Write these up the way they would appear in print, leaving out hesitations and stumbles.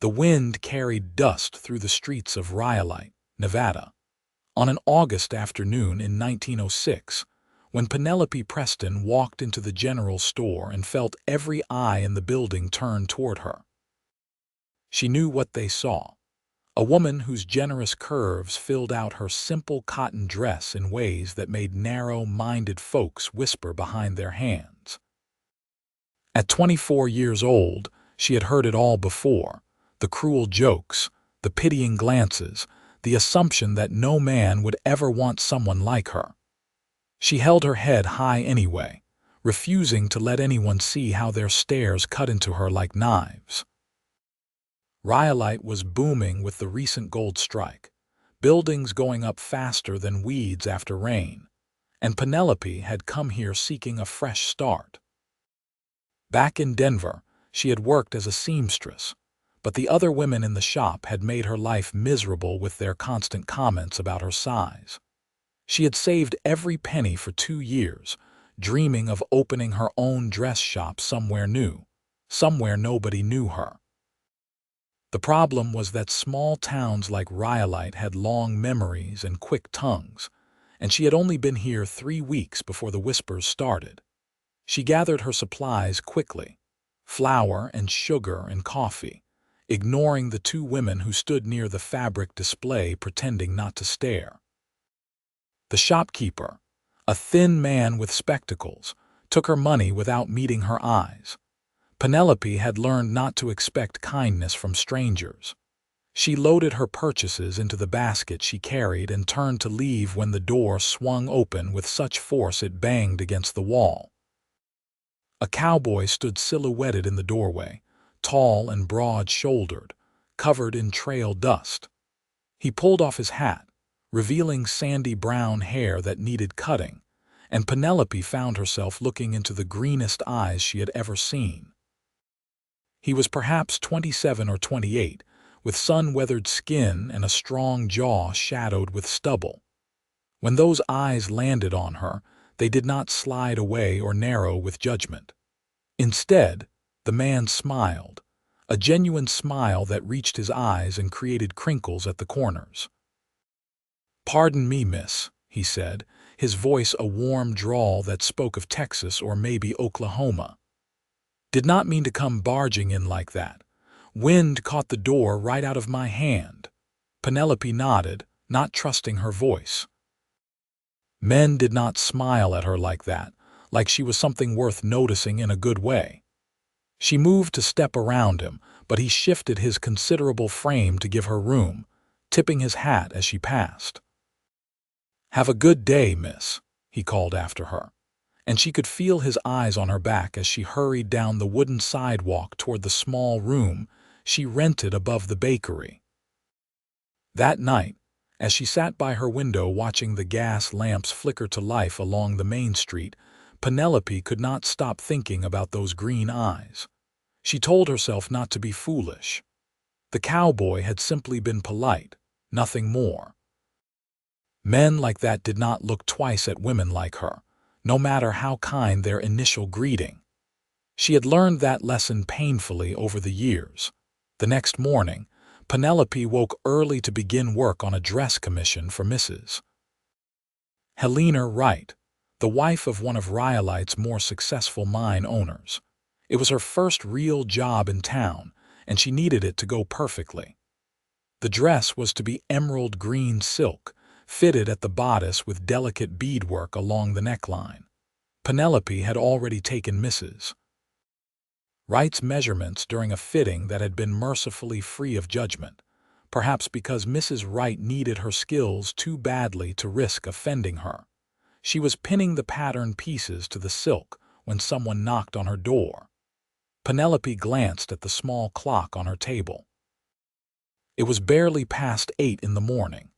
The wind carried dust through the streets of Rhyolite, Nevada. On an August afternoon in 1906, when Penelope Preston walked into the general store and felt every eye in the building turn toward her. She knew what they saw. A woman whose generous curves filled out her simple cotton dress in ways that made narrow-minded folks whisper behind their hands. At 24 years old, she had heard it all before: the cruel jokes, the pitying glances, the assumption that no man would ever want someone like her. She held her head high anyway, refusing to let anyone see how their stares cut into her like knives. Rhyolite was booming with the recent gold strike, buildings going up faster than weeds after rain, and Penelope had come here seeking a fresh start. Back in Denver, she had worked as a seamstress, but the other women in the shop had made her life miserable with their constant comments about her size. She had saved every penny for 2 years, dreaming of opening her own dress shop somewhere new, somewhere nobody knew her. The problem was that small towns like Rhyolite had long memories and quick tongues, and she had only been here 3 weeks before the whispers started. She gathered her supplies quickly: flour and sugar and coffee, ignoring the 2 women who stood near the fabric display pretending not to stare. The shopkeeper, a thin man with spectacles, took her money without meeting her eyes. Penelope had learned not to expect kindness from strangers. She loaded her purchases into the basket she carried and turned to leave when the door swung open with such force it banged against the wall. A cowboy stood silhouetted in the doorway, tall and broad-shouldered, covered in trail dust. He pulled off his hat, revealing sandy brown hair that needed cutting, and Penelope found herself looking into the greenest eyes she had ever seen. He was perhaps 27 or 28, with sun-weathered skin and a strong jaw shadowed with stubble. When those eyes landed on her, they did not slide away or narrow with judgment. Instead, the man smiled, a genuine smile that reached his eyes and created crinkles at the corners. "Pardon me, miss," he said, his voice a warm drawl that spoke of Texas or maybe Oklahoma. "Did not mean to come barging in like that. Wind caught the door right out of my hand." Penelope nodded, not trusting her voice. Men did not smile at her like that, like she was something worth noticing in a good way. She moved to step around him, but he shifted his considerable frame to give her room, tipping his hat as she passed. "Have a good day, miss," he called after her, and she could feel his eyes on her back as she hurried down the wooden sidewalk toward the small room she rented above the bakery. That night, as she sat by her window watching the gas lamps flicker to life along the main street, Penelope could not stop thinking about those green eyes. She told herself not to be foolish. The cowboy had simply been polite, nothing more. Men like that did not look twice at women like her, no matter how kind their initial greeting. She had learned that lesson painfully over the years. The next morning, Penelope woke early to begin work on a dress commission for Mrs. Helena Wright, the wife of one of Rhyolite's more successful mine owners. It was her first real job in town, and she needed it to go perfectly. The dress was to be emerald green silk, fitted at the bodice with delicate beadwork along the neckline. Penelope had already taken Mrs. Wright's measurements during a fitting that had been mercifully free of judgment, perhaps because Mrs. Wright needed her skills too badly to risk offending her. She was pinning the pattern pieces to the silk when someone knocked on her door. Penelope glanced at the small clock on her table. It was barely past 8 in the morning.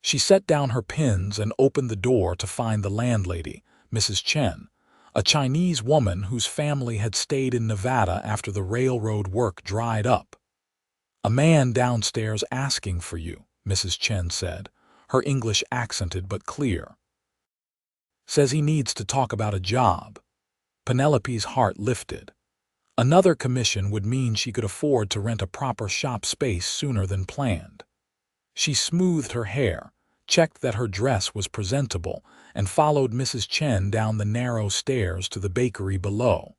She set down her pins and opened the door to find the landlady, Mrs. Chen, a Chinese woman whose family had stayed in Nevada after the railroad work dried up. "A man downstairs asking for you," Mrs. Chen said, her English accented but clear. "Says he needs to talk about a job." Penelope's heart lifted. Another commission would mean she could afford to rent a proper shop space sooner than planned. She smoothed her hair, checked that her dress was presentable, and followed Mrs. Chen down the narrow stairs to the bakery below.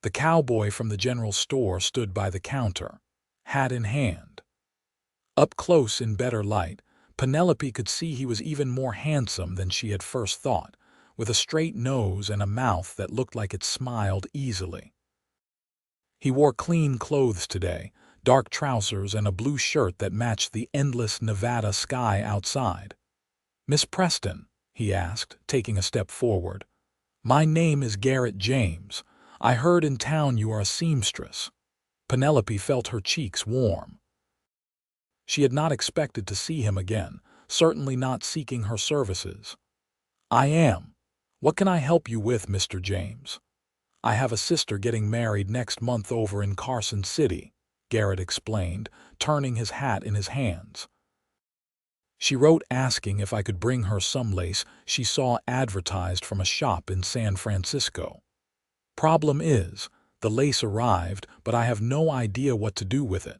The cowboy from the general store stood by the counter, hat in hand. Up close in better light, Penelope could see he was even more handsome than she had first thought, with a straight nose and a mouth that looked like it smiled easily. He wore clean clothes today, dark trousers and a blue shirt that matched the endless Nevada sky outside. "Miss Preston," he asked, taking a step forward. "My name is Garrett James. I heard in town you are a seamstress." Penelope felt her cheeks warm. She had not expected to see him again, certainly not seeking her services. "I am. What can I help you with, Mr. James?" "I have a sister getting married next month over in Carson City," Garrett explained, turning his hat in his hands. "She wrote asking if I could bring her some lace she saw advertised from a shop in San Francisco. Problem is, the lace arrived, but I have no idea what to do with it.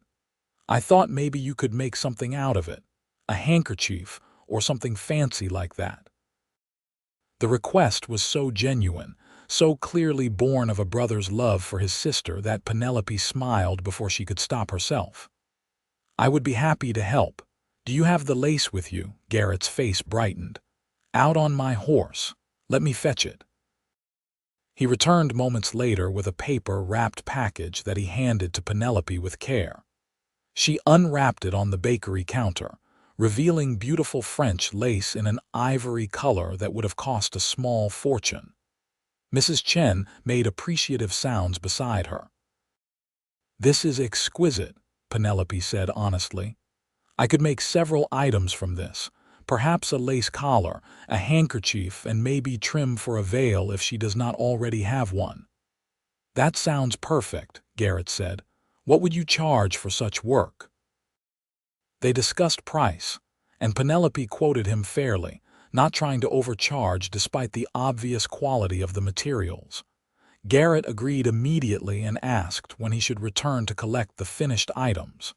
I thought maybe you could make something out of it, a handkerchief or something fancy like that." The request was so genuine, so clearly born of a brother's love for his sister that Penelope smiled before she could stop herself. "I would be happy to help. Do you have the lace with you?" Garrett's face brightened. "Out on my horse. Let me fetch it." He returned moments later with a paper-wrapped package that he handed to Penelope with care. She unwrapped it on the bakery counter, revealing beautiful French lace in an ivory color that would have cost a small fortune. Mrs. Chen made appreciative sounds beside her. "This is exquisite," Penelope said honestly. "I could make several items from this, perhaps a lace collar, a handkerchief, and maybe trim for a veil if she does not already have one." "That sounds perfect," Garrett said. "What would you charge for such work?" They discussed price, and Penelope quoted him fairly, not trying to overcharge despite the obvious quality of the materials. Garrett agreed immediately and asked when he should return to collect the finished items.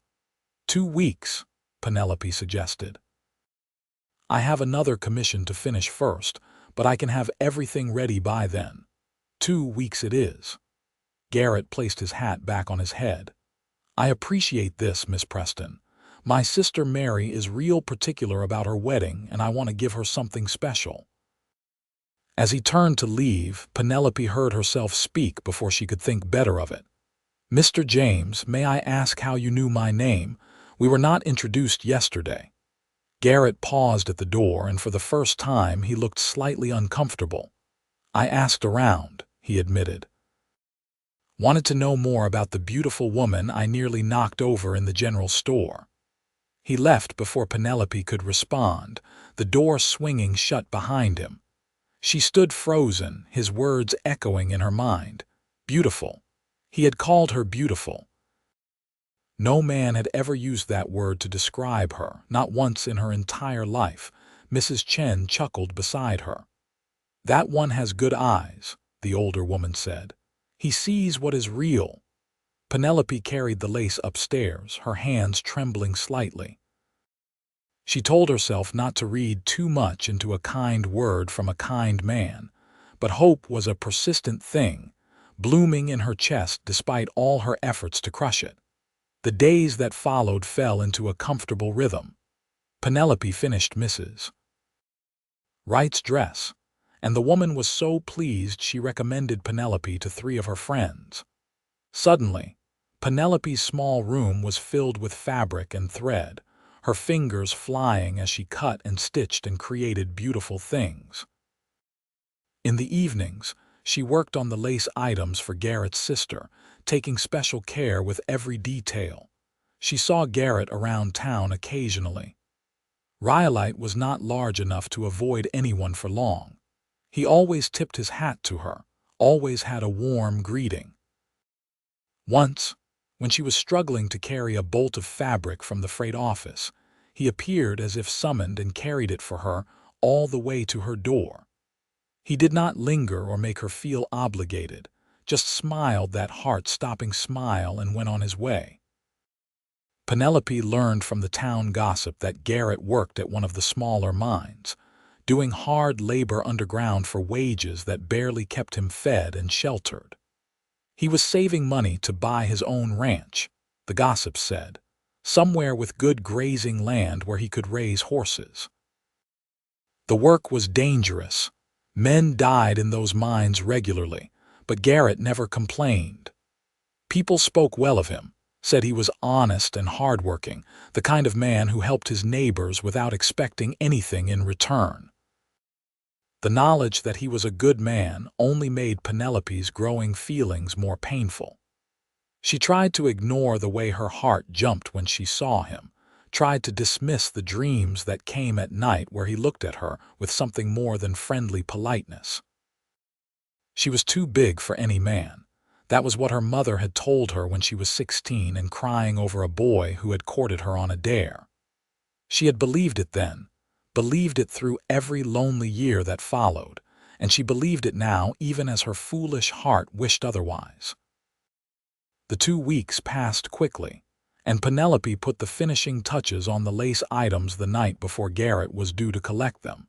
2 weeks, Penelope suggested. "I have another commission to finish first, but I can have everything ready by then." 2 weeks it is. Garrett placed his hat back on his head. "I appreciate this, Miss Preston. My sister Mary is real particular about her wedding, and I want to give her something special." As he turned to leave, Penelope heard herself speak before she could think better of it. "Mr. James, may I ask how you knew my name? We were not introduced yesterday." Garrett paused at the door, and for the first time he looked slightly uncomfortable. "I asked around," he admitted. "Wanted to know more about the beautiful woman I nearly knocked over in the general store." He left before Penelope could respond, the door swinging shut behind him. She stood frozen, his words echoing in her mind. Beautiful. He had called her beautiful. No man had ever used that word to describe her, not once in her entire life. Mrs. Chen chuckled beside her. "That one has good eyes," the older woman said. "He sees what is real." Penelope carried the lace upstairs, her hands trembling slightly. She told herself not to read too much into a kind word from a kind man, but hope was a persistent thing, blooming in her chest despite all her efforts to crush it. The days that followed fell into a comfortable rhythm. Penelope finished Mrs. Wright's dress, and the woman was so pleased she recommended Penelope to 3 of her friends. Suddenly, Penelope's small room was filled with fabric and thread, her fingers flying as she cut and stitched and created beautiful things. In the evenings, she worked on the lace items for Garrett's sister, taking special care with every detail. She saw Garrett around town occasionally. Rhyolite was not large enough to avoid anyone for long. He always tipped his hat to her, always had a warm greeting. Once, when she was struggling to carry a bolt of fabric from the freight office, he appeared as if summoned and carried it for her all the way to her door. He did not linger or make her feel obligated, just smiled that heart-stopping smile and went on his way. Penelope learned from the town gossip that Garrett worked at one of the smaller mines, doing hard labor underground for wages that barely kept him fed and sheltered. He was saving money to buy his own ranch, the gossip said, somewhere with good grazing land where he could raise horses. The work was dangerous. Men died in those mines regularly, but Garrett never complained. People spoke well of him, said he was honest and hardworking, the kind of man who helped his neighbors without expecting anything in return. The knowledge that he was a good man only made Penelope's growing feelings more painful. She tried to ignore the way her heart jumped when she saw him, tried to dismiss the dreams that came at night where he looked at her with something more than friendly politeness. She was too big for any man. That was what her mother had told her when she was 16 and crying over a boy who had courted her on a dare. She had believed it then, believed it through every lonely year that followed, and she believed it now even as her foolish heart wished otherwise. The 2 weeks passed quickly, and Penelope put the finishing touches on the lace items the night before Garrett was due to collect them.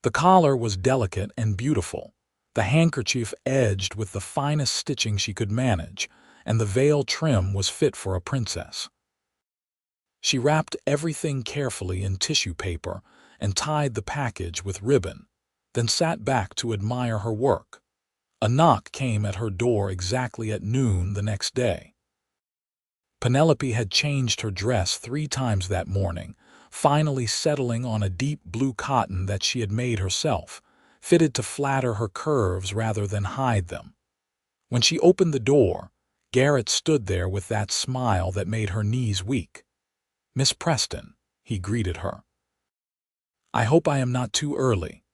The collar was delicate and beautiful, the handkerchief edged with the finest stitching she could manage, and the veil trim was fit for a princess. She wrapped everything carefully in tissue paper and tied the package with ribbon, then sat back to admire her work. A knock came at her door exactly at noon the next day. Penelope had changed her dress 3 times that morning, finally settling on a deep blue cotton that she had made herself, fitted to flatter her curves rather than hide them. When she opened the door, Garrett stood there with that smile that made her knees weak. "Miss Preston," he greeted her. "I hope I am not too early."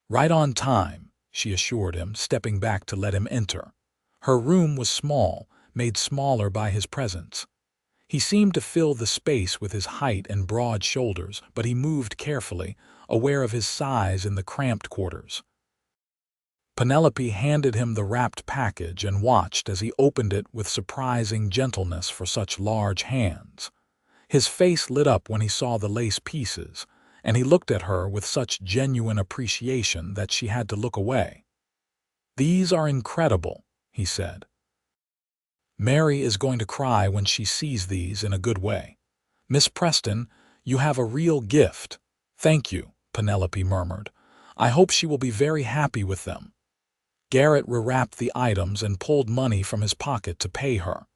"Right on time," she assured him, stepping back to let him enter. Her room was small, made smaller by his presence. He seemed to fill the space with his height and broad shoulders, but he moved carefully, aware of his size in the cramped quarters. Penelope handed him the wrapped package and watched as he opened it with surprising gentleness for such large hands. His face lit up when he saw the lace pieces, and he looked at her with such genuine appreciation that she had to look away. "These are incredible," he said. "Mary is going to cry when she sees these in a good way. Miss Preston, you have a real gift." "Thank you," Penelope murmured. "I hope she will be very happy with them." Garrett rewrapped the items and pulled money from his pocket to pay her.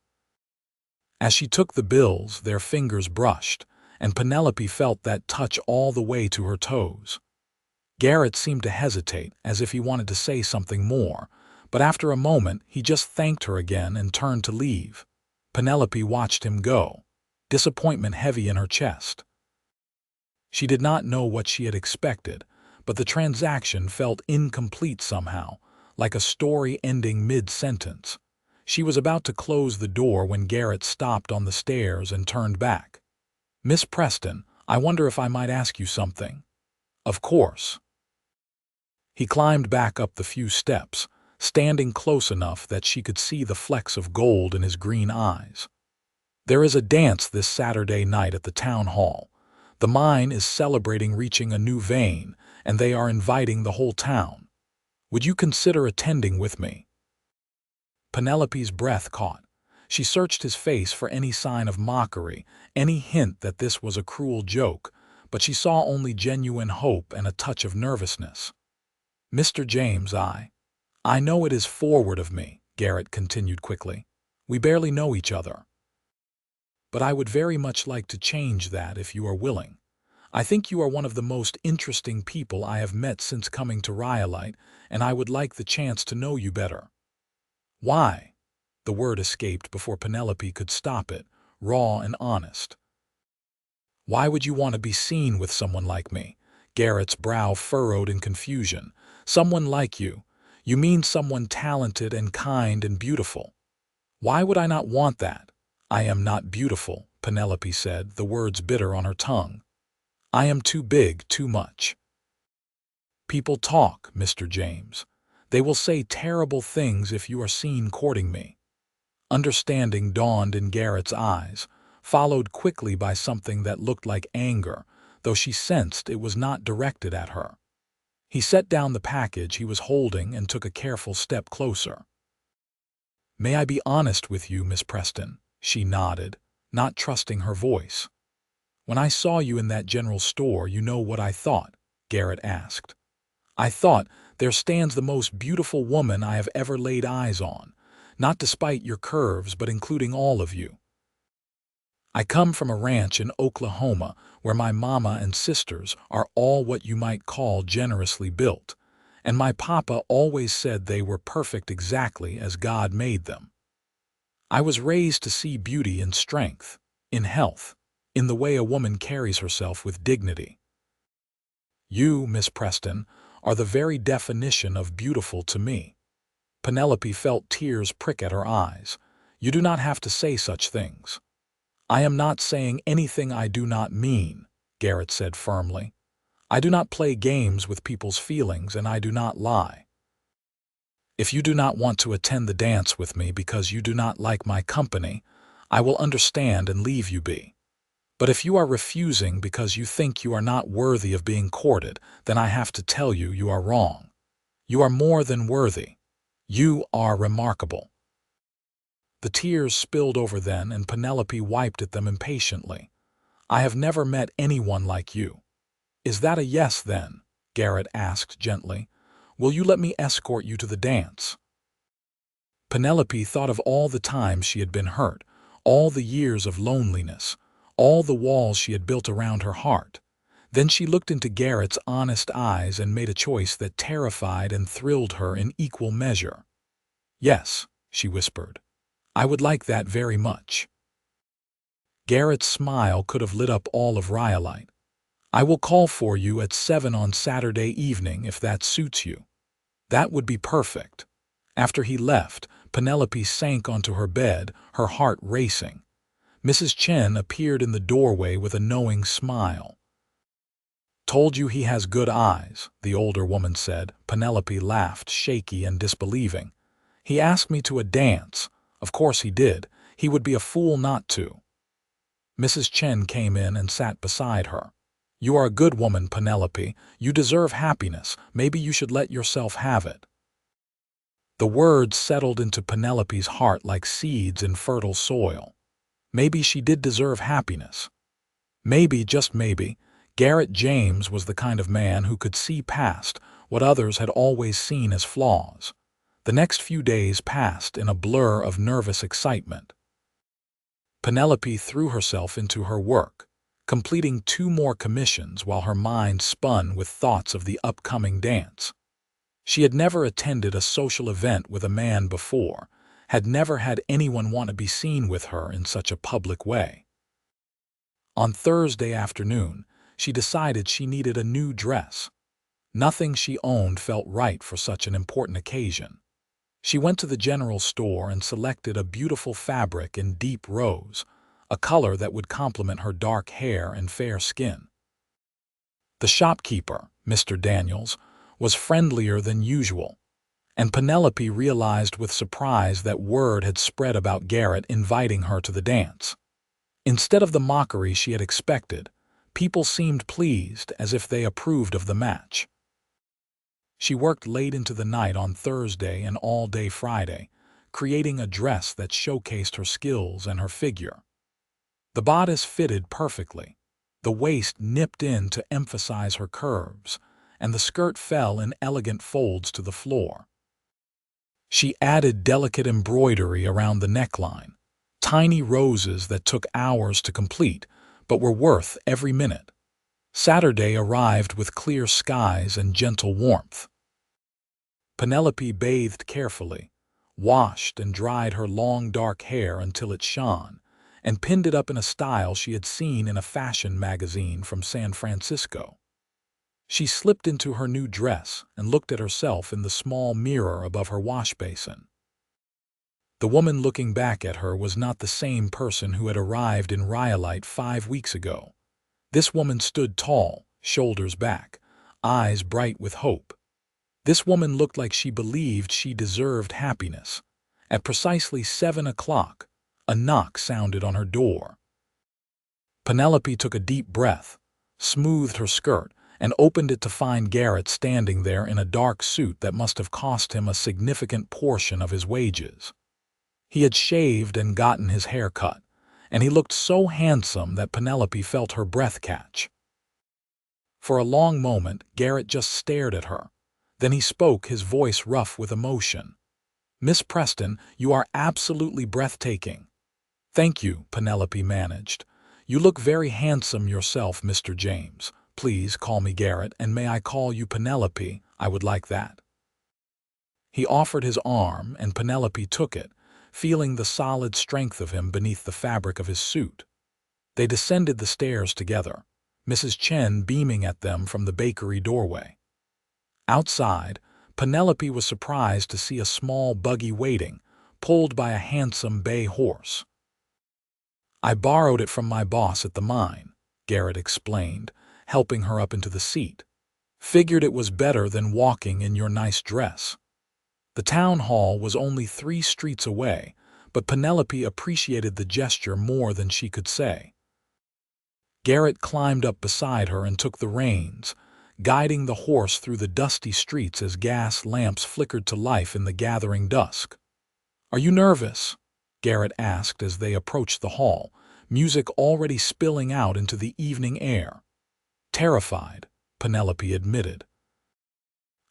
As she took the bills, their fingers brushed, and Penelope felt that touch all the way to her toes. Garrett seemed to hesitate, as if he wanted to say something more, but after a moment he just thanked her again and turned to leave. Penelope watched him go, disappointment heavy in her chest. She did not know what she had expected, but the transaction felt incomplete somehow, like a story ending mid-sentence. She was about to close the door when Garrett stopped on the stairs and turned back. "Miss Preston, I wonder if I might ask you something." "Of course." He climbed back up the few steps, standing close enough that she could see the flecks of gold in his green eyes. "There is a dance this Saturday night at the town hall. The mine is celebrating reaching a new vein, and they are inviting the whole town. Would you consider attending with me?" Penelope's breath caught. She searched his face for any sign of mockery, any hint that this was a cruel joke, but she saw only genuine hope and a touch of nervousness. "Mr. James, I know it is forward of me," Garrett continued quickly. "We barely know each other. But I would very much like to change that if you are willing. I think you are one of the most interesting people I have met since coming to Rhyolite, and I would like the chance to know you better." "Why?" The word escaped before Penelope could stop it, raw and honest. "Why would you want to be seen with someone like me?" Garrett's brow furrowed in confusion. "Someone like you. You mean someone talented and kind and beautiful. Why would I not want that?" "I am not beautiful," Penelope said, the words bitter on her tongue. "I am too big, too much." "People talk, Mr. James. They will say terrible things if you are seen courting me." Understanding dawned in Garrett's eyes, followed quickly by something that looked like anger, though she sensed it was not directed at her. He set down the package he was holding and took a careful step closer. "May I be honest with you, Miss Preston?" She nodded, not trusting her voice. "When I saw you in that general store, you know what I thought?" Garrett asked. "I thought, there stands the most beautiful woman I have ever laid eyes on, not despite your curves but including all of you. I come from a ranch in Oklahoma where my mama and sisters are all what you might call generously built, and my papa always said they were perfect exactly as God made them. I was raised to see beauty in strength, in health, in the way a woman carries herself with dignity. You, Miss Preston, are the very definition of beautiful to me." Penelope felt tears prick at her eyes. "You do not have to say such things." "I am not saying anything I do not mean," Garrett said firmly. "I do not play games with people's feelings, and I do not lie. If you do not want to attend the dance with me because you do not like my company, I will understand and leave you be. But if you are refusing because you think you are not worthy of being courted, then I have to tell you you are wrong. You are more than worthy. You are remarkable." The tears spilled over then, and Penelope wiped at them impatiently. "I have never met anyone like you." "Is that a yes, then?" Garrett asked gently. "Will you let me escort you to the dance?" Penelope thought of all the times she had been hurt, all the years of loneliness, all the walls she had built around her heart. Then she looked into Garrett's honest eyes and made a choice that terrified and thrilled her in equal measure. "Yes," she whispered. "I would like that very much." Garrett's smile could have lit up all of Rhyolite. "I will call for you at 7 on Saturday evening if that suits you." "That would be perfect." After he left, Penelope sank onto her bed, her heart racing. Mrs. Chen appeared in the doorway with a knowing smile. "Told you he has good eyes," the older woman said. Penelope laughed, shaky and disbelieving. "He asked me to a dance. Of course he did. He would be a fool not to." Mrs. Chen came in and sat beside her. "You are a good woman, Penelope. You deserve happiness. Maybe you should let yourself have it." The words settled into Penelope's heart like seeds in fertile soil. Maybe she did deserve happiness. Maybe, just maybe, Garrett James was the kind of man who could see past what others had always seen as flaws. The next few days passed in a blur of nervous excitement. Penelope threw herself into her work, completing 2 more commissions while her mind spun with thoughts of the upcoming dance. She had never attended a social event with a man before, had never had anyone want to be seen with her in such a public way. On Thursday afternoon, she decided she needed a new dress. Nothing she owned felt right for such an important occasion. She went to the general store and selected a beautiful fabric in deep rose, a color that would complement her dark hair and fair skin. The shopkeeper, Mr. Daniels, was friendlier than usual, and Penelope realized with surprise that word had spread about Garrett inviting her to the dance. Instead of the mockery she had expected, people seemed pleased, as if they approved of the match. She worked late into the night on Thursday and all day Friday, creating a dress that showcased her skills and her figure. The bodice fitted perfectly, the waist nipped in to emphasize her curves, and the skirt fell in elegant folds to the floor. She added delicate embroidery around the neckline, tiny roses that took hours to complete, but were worth every minute. Saturday arrived with clear skies and gentle warmth. Penelope bathed carefully, washed and dried her long dark hair until it shone, and pinned it up in a style she had seen in a fashion magazine from San Francisco. She slipped into her new dress and looked at herself in the small mirror above her wash basin. The woman looking back at her was not the same person who had arrived in Rhyolite 5 weeks ago. This woman stood tall, shoulders back, eyes bright with hope. This woman looked like she believed she deserved happiness. At precisely 7 o'clock, a knock sounded on her door. Penelope took a deep breath, smoothed her skirt, and opened it to find Garrett standing there in a dark suit that must have cost him a significant portion of his wages. He had shaved and gotten his hair cut, and he looked so handsome that Penelope felt her breath catch. For a long moment, Garrett just stared at her. Then he spoke, his voice rough with emotion. "Miss Preston, you are absolutely breathtaking." "Thank you," Penelope managed. "You look very handsome yourself, Mr. James. Please call me Garrett, and may I call you Penelope? I would like that." He offered his arm, and Penelope took it, feeling the solid strength of him beneath the fabric of his suit. They descended the stairs together, Mrs. Chen beaming at them from the bakery doorway. Outside, Penelope was surprised to see a small buggy waiting, pulled by a handsome bay horse. "I borrowed it from my boss at the mine," Garrett explained, helping her up into the seat. "Figured it was better than walking in your nice dress." The town hall was only 3 streets away, but Penelope appreciated the gesture more than she could say. Garrett climbed up beside her and took the reins, guiding the horse through the dusty streets as gas lamps flickered to life in the gathering dusk. "Are you nervous?" Garrett asked as they approached the hall, music already spilling out into the evening air. "Terrified," Penelope admitted.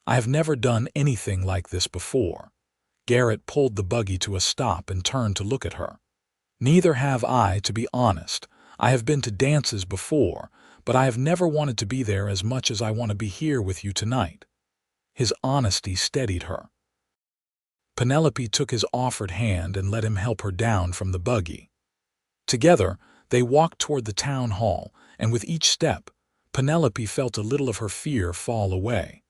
"I have never done anything like this before." Garrett pulled the buggy to a stop and turned to look at her. "Neither have I, to be honest. I have been to dances before, but I have never wanted to be there as much as I want to be here with you tonight." His honesty steadied her. Penelope took his offered hand and let him help her down from the buggy. Together, they walked toward the town hall, and with each step, Penelope felt a little of her fear fall away.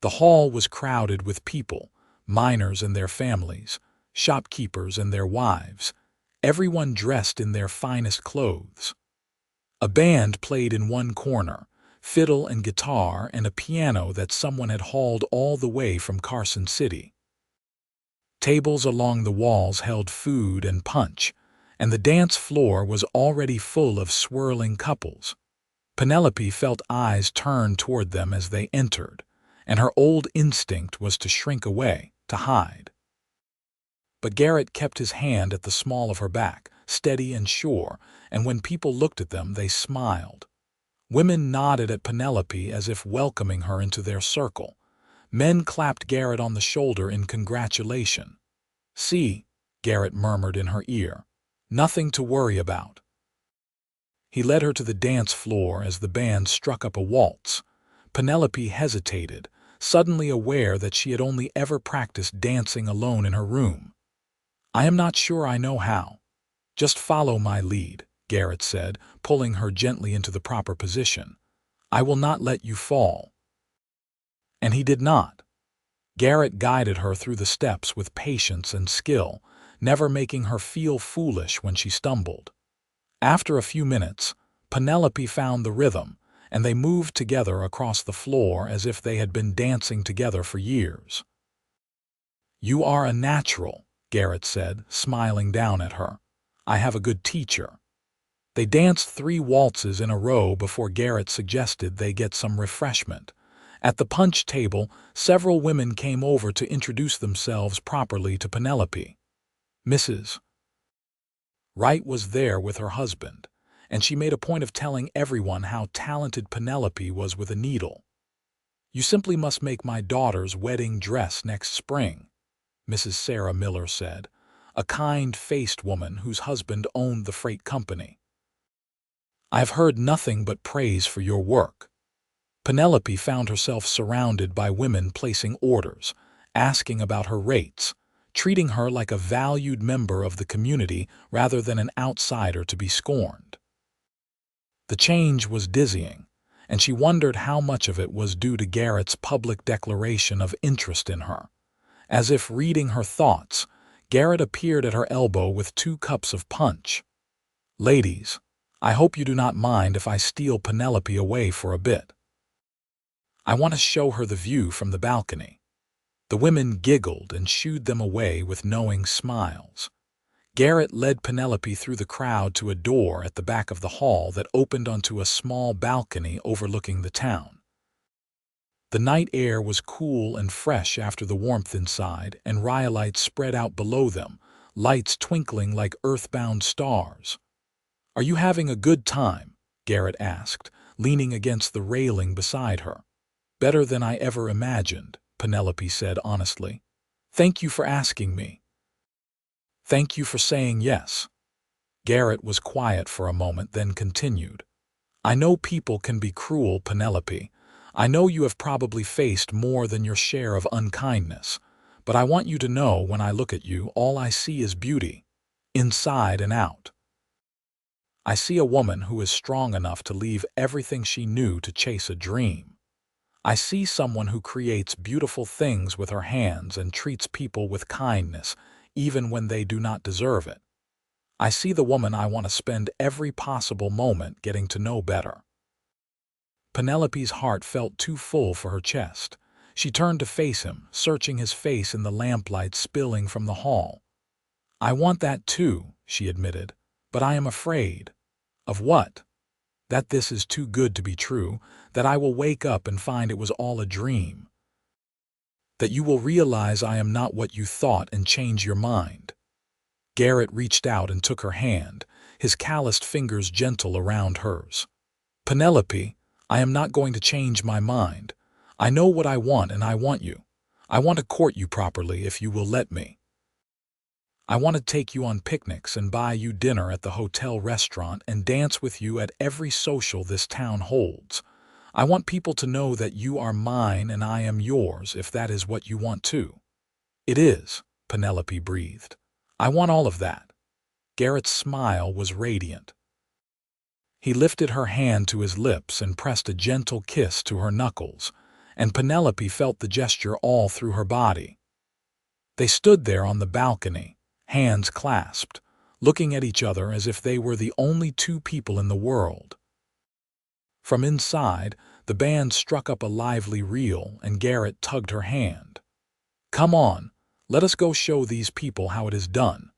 The hall was crowded with people, miners and their families, shopkeepers and their wives, everyone dressed in their finest clothes. A band played in one corner, fiddle and guitar and a piano that someone had hauled all the way from Carson City. Tables along the walls held food and punch, and the dance floor was already full of swirling couples. Penelope felt eyes turn toward them as they entered, and her old instinct was to shrink away, to hide. But Garrett kept his hand at the small of her back, steady and sure, and when people looked at them, they smiled. Women nodded at Penelope as if welcoming her into their circle. Men clapped Garrett on the shoulder in congratulation. "See," Garrett murmured in her ear, "nothing to worry about." He led her to the dance floor as the band struck up a waltz. Penelope hesitated, suddenly aware that she had only ever practiced dancing alone in her room. "I am not sure I know how." "Just follow my lead," Garrett said, pulling her gently into the proper position. "I will not let you fall." And he did not. Garrett guided her through the steps with patience and skill, never making her feel foolish when she stumbled. After a few minutes, Penelope found the rhythm, and they moved together across the floor as if they had been dancing together for years. "You are a natural," Garrett said, smiling down at her. "I have a good teacher." They danced 3 waltzes in a row before Garrett suggested they get some refreshment. At the punch table, several women came over to introduce themselves properly to Penelope. Mrs. Wright was there with her husband, and she made a point of telling everyone how talented Penelope was with a needle. "You simply must make my daughter's wedding dress next spring," Mrs. Sarah Miller said, a kind-faced woman whose husband owned the freight company. "I have heard nothing but praise for your work." Penelope found herself surrounded by women placing orders, asking about her rates, treating her like a valued member of the community rather than an outsider to be scorned. The change was dizzying, and she wondered how much of it was due to Garrett's public declaration of interest in her. As if reading her thoughts, Garrett appeared at her elbow with 2 cups of punch. "Ladies, I hope you do not mind if I steal Penelope away for a bit." I want to show her the view from the balcony." The women giggled and shooed them away with knowing smiles. Garrett led Penelope through the crowd to a door at the back of the hall that opened onto a small balcony overlooking the town. The night air was cool and fresh after the warmth inside, and Rhyolite spread out below them, lights twinkling like earthbound stars. "Are you having a good time?" Garrett asked, leaning against the railing beside her. "Better than I ever imagined," Penelope said honestly. "Thank you for asking me." "Thank you for saying yes." Garrett was quiet for a moment, then continued. "I know people can be cruel, Penelope. I know you have probably faced more than your share of unkindness. But I want you to know, when I look at you, all I see is beauty, inside and out. I see a woman who is strong enough to leave everything she knew to chase a dream. I see someone who creates beautiful things with her hands and treats people with kindness, even when they do not deserve it. I see the woman I want to spend every possible moment getting to know better." Penelope's heart felt too full for her chest. She turned to face him, searching his face in the lamplight spilling from the hall. "I want that too," she admitted, "but I am afraid." "Of what?" "That this is too good to be true, that I will wake up and find it was all a dream. That you will realize I am not what you thought and change your mind." Garrett reached out and took her hand, his calloused fingers gentle around hers. "Penelope, I am not going to change my mind. I know what I want, and I want you. I want to court you properly if you will let me. I want to take you on picnics and buy you dinner at the hotel restaurant and dance with you at every social this town holds. I want people to know that you are mine and I am yours, if that is what you want too." "It is," Penelope breathed. "I want all of that." Garrett's smile was radiant. He lifted her hand to his lips and pressed a gentle kiss to her knuckles, and Penelope felt the gesture all through her body. They stood there on the balcony, hands clasped, looking at each other as if they were the only two people in the world. From inside, the band struck up a lively reel, and Garrett tugged her hand. "Come on, let us go show these people how it is done."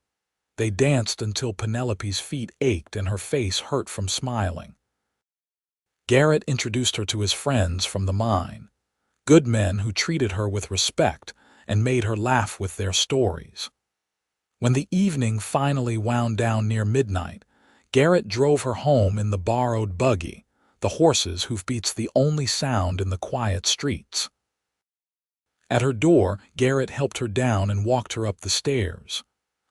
They danced until Penelope's feet ached and her face hurt from smiling. Garrett introduced her to his friends from the mine, good men who treated her with respect and made her laugh with their stories. When the evening finally wound down near midnight, Garrett drove her home in the borrowed buggy, the horses' hoofbeats the only sound in the quiet streets. At her door, Garrett helped her down and walked her up the stairs.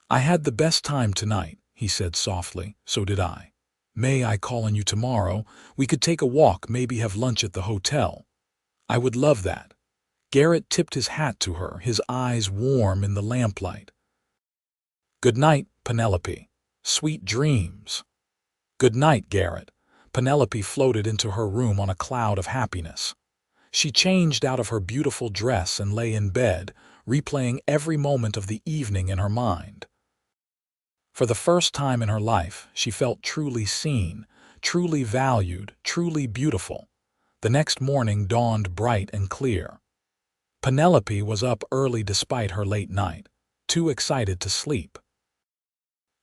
"I had the best time tonight," he said softly. "So did I. May I call on you tomorrow? We could take a walk, maybe have lunch at the hotel." "I would love that." Garrett tipped his hat to her, his eyes warm in the lamplight. "Good night, Penelope. Sweet dreams." "Good night, Garrett." Penelope floated into her room on a cloud of happiness. She changed out of her beautiful dress and lay in bed, replaying every moment of the evening in her mind. For the first time in her life, she felt truly seen, truly valued, truly beautiful. The next morning dawned bright and clear. Penelope was up early despite her late night, too excited to sleep.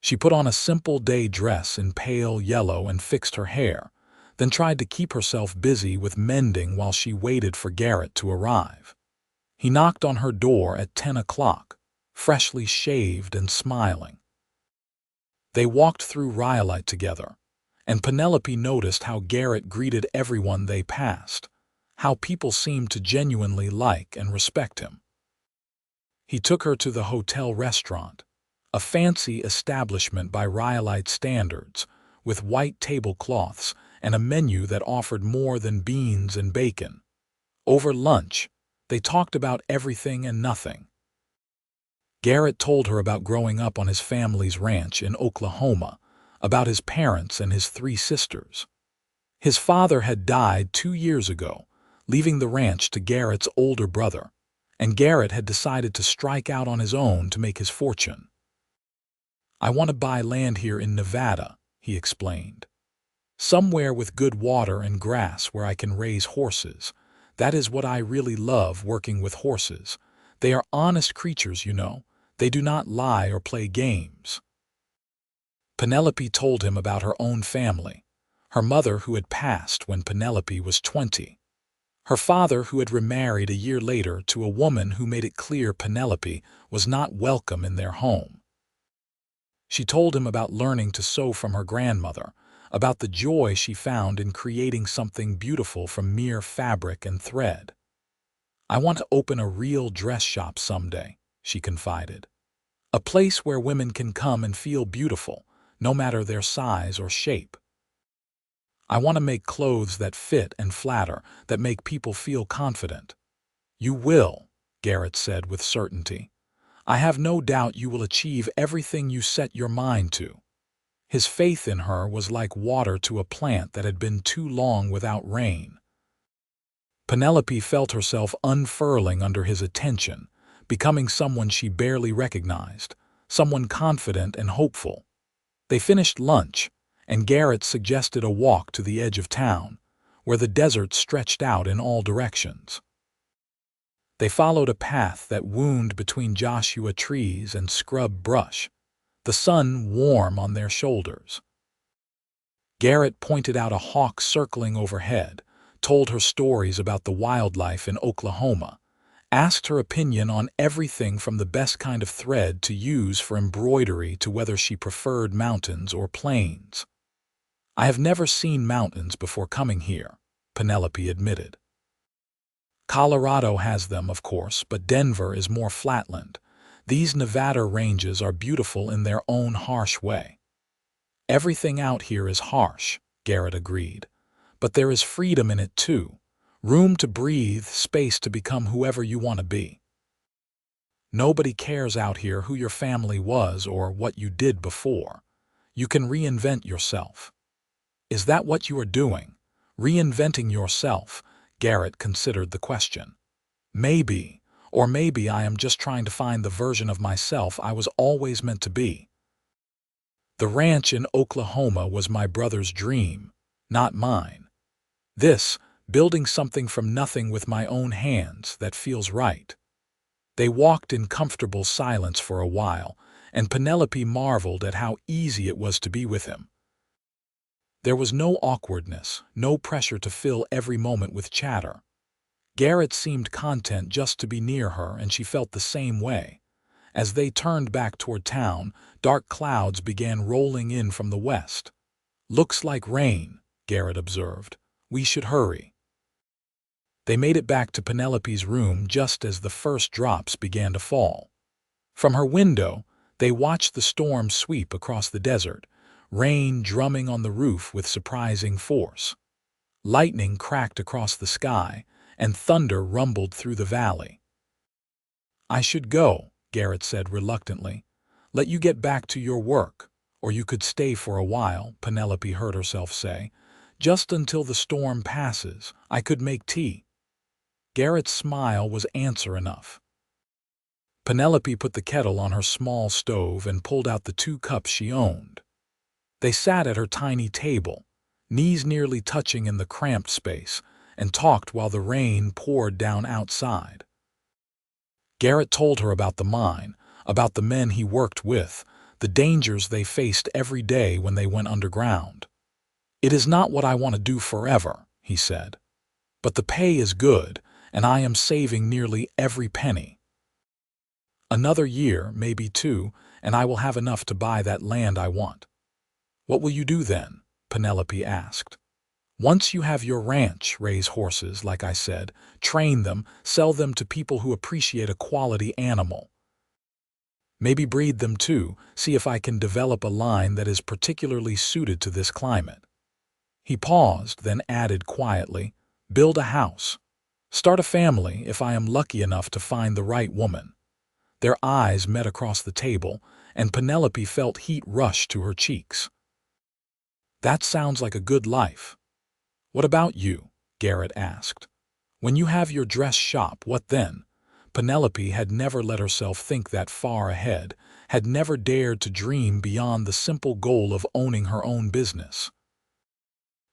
She put on a simple day dress in pale yellow and fixed her hair, then tried to keep herself busy with mending while she waited for Garrett to arrive. He knocked on her door at 10 o'clock, freshly shaved and smiling. They walked through Rhyolite together, and Penelope noticed how Garrett greeted everyone they passed, how people seemed to genuinely like and respect him. He took her to the hotel restaurant, a fancy establishment by Rhyolite standards, with white tablecloths and a menu that offered more than beans and bacon. Over lunch, they talked about everything and nothing. Garrett told her about growing up on his family's ranch in Oklahoma, about his parents and his 3 sisters. His father had died 2 years ago, leaving the ranch to Garrett's older brother, and Garrett had decided to strike out on his own to make his fortune. "I want to buy land here in Nevada," he explained. "Somewhere with good water and grass where I can raise horses. That is what I really love working with horses. They are honest creatures, you know. They do not lie or play games. Penelope told him about her own family, her mother who had passed when Penelope was 20, her father who had remarried a year later to a woman who made it clear Penelope was not welcome in their home. She told him about learning to sew from her grandmother, about the joy she found in creating something beautiful from mere fabric and thread. "I want to open a real dress shop someday," she confided. "A place where women can come and feel beautiful, no matter their size or shape. I want to make clothes that fit and flatter, that make people feel confident." "You will," Garrett said with certainty. "I have no doubt you will achieve everything you set your mind to." His faith in her was like water to a plant that had been too long without rain. Penelope felt herself unfurling under his attention, becoming someone she barely recognized, someone confident and hopeful. They finished lunch, and Garrett suggested a walk to the edge of town, where the desert stretched out in all directions. They followed a path that wound between Joshua trees and scrub brush, the sun warm on their shoulders. Garrett pointed out a hawk circling overhead, told her stories about the wildlife in Oklahoma, asked her opinion on everything from the best kind of thread to use for embroidery to whether she preferred mountains or plains. "I have never seen mountains before coming here," Penelope admitted. "Colorado has them, of course, but Denver is more flatland. These Nevada ranges are beautiful in their own harsh way." "Everything out here is harsh," Garrett agreed. "But there is freedom in it too. Room to breathe, space to become whoever you want to be. Nobody cares out here who your family was or what you did before. You can reinvent yourself." "Is that what you are doing? Reinventing yourself?" Garrett considered the question. "Maybe, or maybe I am just trying to find the version of myself I was always meant to be. The ranch in Oklahoma was my brother's dream, not mine. This, building something from nothing with my own hands, that feels right." They walked in comfortable silence for a while, and Penelope marveled at how easy it was to be with him. There was no awkwardness, no pressure to fill every moment with chatter. Garrett seemed content just to be near her, and she felt the same way. As they turned back toward town, dark clouds began rolling in from the west. "Looks like rain," Garrett observed. "We should hurry." They made it back to Penelope's room just as the first drops began to fall. From her window, they watched the storm sweep across the desert, rain drumming on the roof with surprising force. Lightning cracked across the sky, and thunder rumbled through the valley. "I should go," Garrett said reluctantly. "Let you get back to your work. Or you could stay for a while," Penelope heard herself say. "Just until the storm passes. I could make tea." Garrett's smile was answer enough. Penelope put the kettle on her small stove and pulled out the 2 cups she owned. They sat at her tiny table, knees nearly touching in the cramped space, and talked while the rain poured down outside. Garrett told her about the mine, about the men he worked with, the dangers they faced every day when they went underground. "It is not what I want to do forever," he said. "But the pay is good, and I am saving nearly every penny. Another year, maybe 2, and I will have enough to buy that land I want." "What will you do then?" Penelope asked. "Once you have your ranch, raise horses, like I said, train them, sell them to people who appreciate a quality animal. Maybe breed them too, see if I can develop a line that is particularly suited to this climate." He paused, then added quietly, "Build a house. Start a family if I am lucky enough to find the right woman." Their eyes met across the table, and Penelope felt heat rush to her cheeks. "That sounds like a good life." "What about you?" Garrett asked. "When you have your dress shop, what then?" Penelope had never let herself think that far ahead, had never dared to dream beyond the simple goal of owning her own business.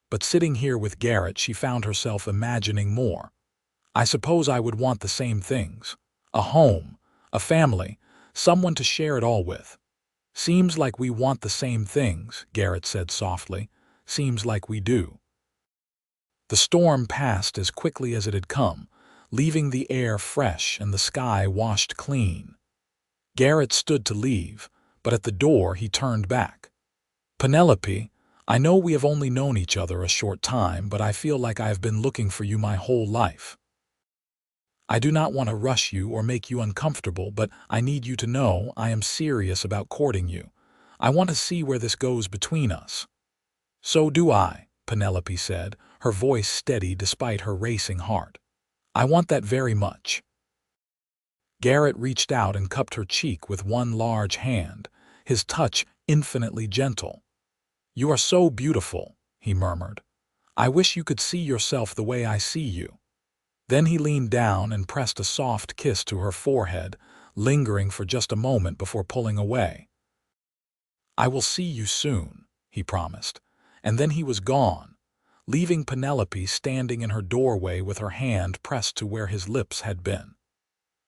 But sitting here with Garrett, she found herself imagining more. I suppose I would want the same things. A home, a family, someone to share it all with. Seems like we want the same things, Garrett said softly. Seems like we do. The storm passed as quickly as it had come, leaving the air fresh and the sky washed clean. Garrett stood to leave, but at the door he turned back. Penelope, I know we have only known each other a short time, but I feel like I have been looking for you my whole life. I do not want to rush you or make you uncomfortable, but I need you to know I am serious about courting you. I want to see where this goes between us. So do I, Penelope said, her voice steady despite her racing heart. I want that very much. Garrett reached out and cupped her cheek with one large hand, his touch infinitely gentle. You are so beautiful, he murmured. I wish you could see yourself the way I see you. Then he leaned down and pressed a soft kiss to her forehead, lingering for just a moment before pulling away. I will see you soon, he promised, and then he was gone, leaving Penelope standing in her doorway with her hand pressed to where his lips had been.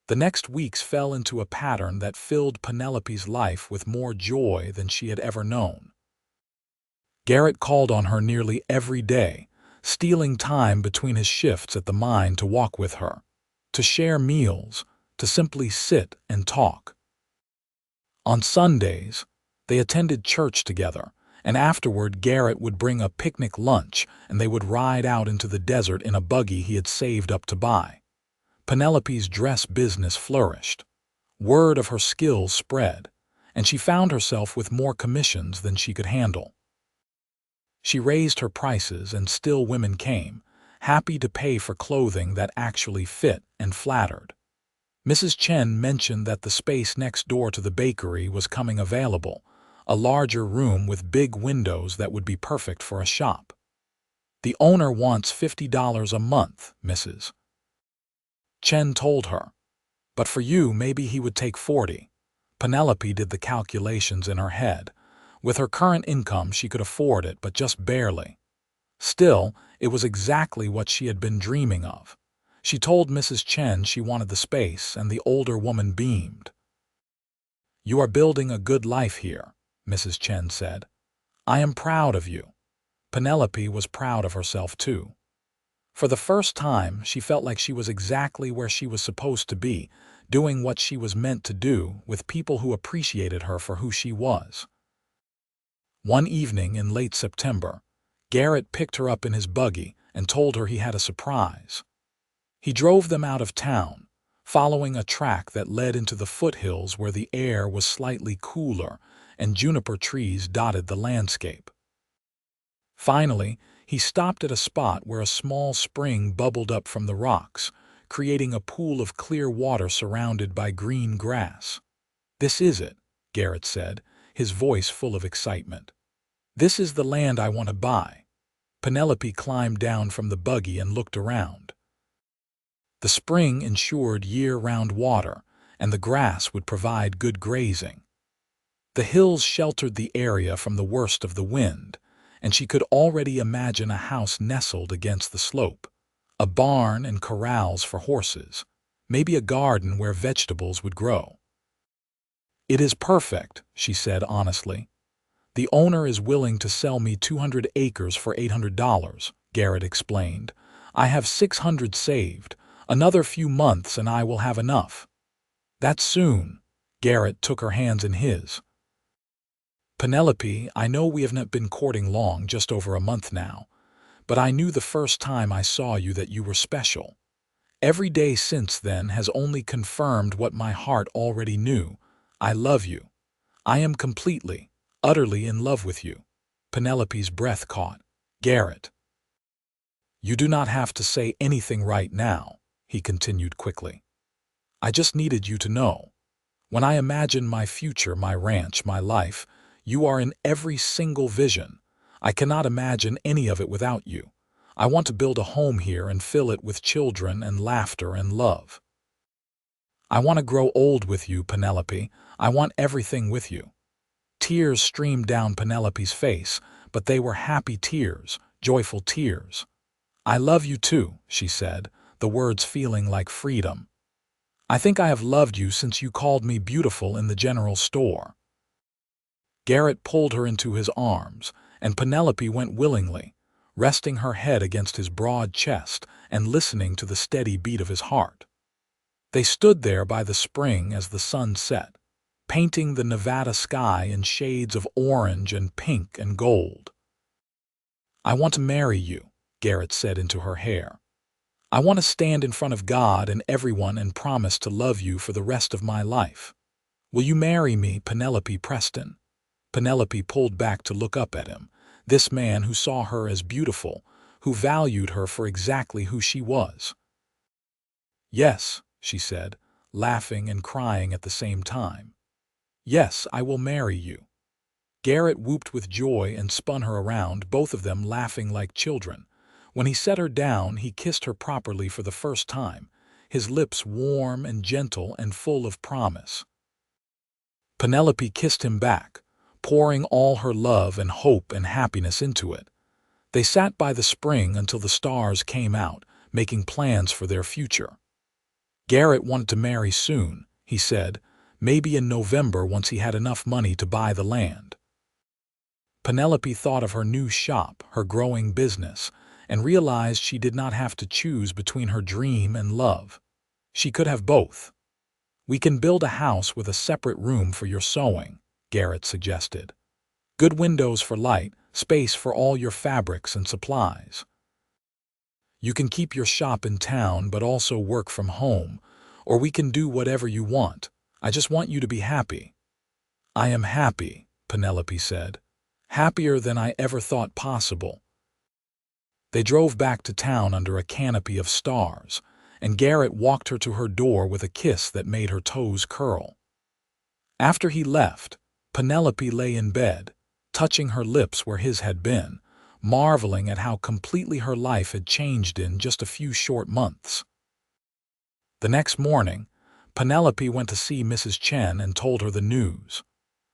The next weeks fell into a pattern that filled Penelope's life with more joy than she had ever known. Garrett called on her nearly every day, stealing time between his shifts at the mine to walk with her, to share meals, to simply sit and talk. On Sundays, they attended church together, and afterward Garrett would bring a picnic lunch and they would ride out into the desert in a buggy he had saved up to buy. Penelope's dress business flourished. Word of her skills spread, and she found herself with more commissions than she could handle. She raised her prices and still women came, happy to pay for clothing that actually fit and flattered. Mrs. Chen mentioned that the space next door to the bakery was coming available, a larger room with big windows that would be perfect for a shop. The owner wants $50 a month, Mrs. Chen told her. But for you, maybe he would take 40. Penelope did the calculations in her head. With her current income, she could afford it, but just barely. Still, it was exactly what she had been dreaming of. She told Mrs. Chen she wanted the space, and the older woman beamed. You are building a good life here, Mrs. Chen said. I am proud of you. Penelope was proud of herself too. For the first time, she felt like she was exactly where she was supposed to be, doing what she was meant to do, with people who appreciated her for who she was. One evening in late September, Garrett picked her up in his buggy and told her he had a surprise. He drove them out of town, following a track that led into the foothills where the air was slightly cooler and juniper trees dotted the landscape. Finally, he stopped at a spot where a small spring bubbled up from the rocks, creating a pool of clear water surrounded by green grass. This is it, Garrett said, his voice full of excitement. This is the land I want to buy. Penelope climbed down from the buggy and looked around. The spring ensured year-round water, and the grass would provide good grazing. The hills sheltered the area from the worst of the wind, and she could already imagine a house nestled against the slope, a barn and corrals for horses, maybe a garden where vegetables would grow. It is perfect, she said honestly. The owner is willing to sell me 200 acres for $800, Garrett explained. I have 600 saved. Another few months and I will have enough. That's soon. Garrett took her hands in his. Penelope, I know we have not been courting long, just over a month now, but I knew the first time I saw you that you were special. Every day since then has only confirmed what my heart already knew. I love you. I am completely, utterly in love with you. Penelope's breath caught. Garrett. You do not have to say anything right now, he continued quickly. I just needed you to know. When I imagine my future, my ranch, my life, you are in every single vision. I cannot imagine any of it without you. I want to build a home here and fill it with children and laughter and love. I want to grow old with you, Penelope. I want everything with you. Tears streamed down Penelope's face, but they were happy tears, joyful tears. I love you too, she said, the words feeling like freedom. "I think I have loved you since you called me beautiful in the general store." Garrett pulled her into his arms, and Penelope went willingly, resting her head against his broad chest and listening to the steady beat of his heart. They stood there by the spring as the sun set, painting the Nevada sky in shades of orange and pink and gold. "I want to marry you," Garrett said into her hair. "I want to stand in front of God and everyone and promise to love you for the rest of my life. Will you marry me, Penelope Preston?" Penelope pulled back to look up at him, this man who saw her as beautiful, who valued her for exactly who she was. "Yes," she said, laughing and crying at the same time. "Yes, I will marry you." Garrett whooped with joy and spun her around, both of them laughing like children. When he set her down, he kissed her properly for the first time, his lips warm and gentle and full of promise. Penelope kissed him back, pouring all her love and hope and happiness into it. They sat by the spring until the stars came out, making plans for their future. Garrett wanted to marry soon, he said, maybe in November once he had enough money to buy the land. Penelope thought of her new shop, her growing business, and realized she did not have to choose between her dream and love. She could have both. "We can build a house with a separate room for your sewing," Garrett suggested. "Good windows for light, space for all your fabrics and supplies. You can keep your shop in town but also work from home, or we can do whatever you want. I just want you to be happy." "I am happy," Penelope said. "Happier than I ever thought possible." They drove back to town under a canopy of stars, and Garrett walked her to her door with a kiss that made her toes curl. After he left, Penelope lay in bed, touching her lips where his had been, marveling at how completely her life had changed in just a few short months. The next morning, Penelope went to see Mrs. Chen and told her the news.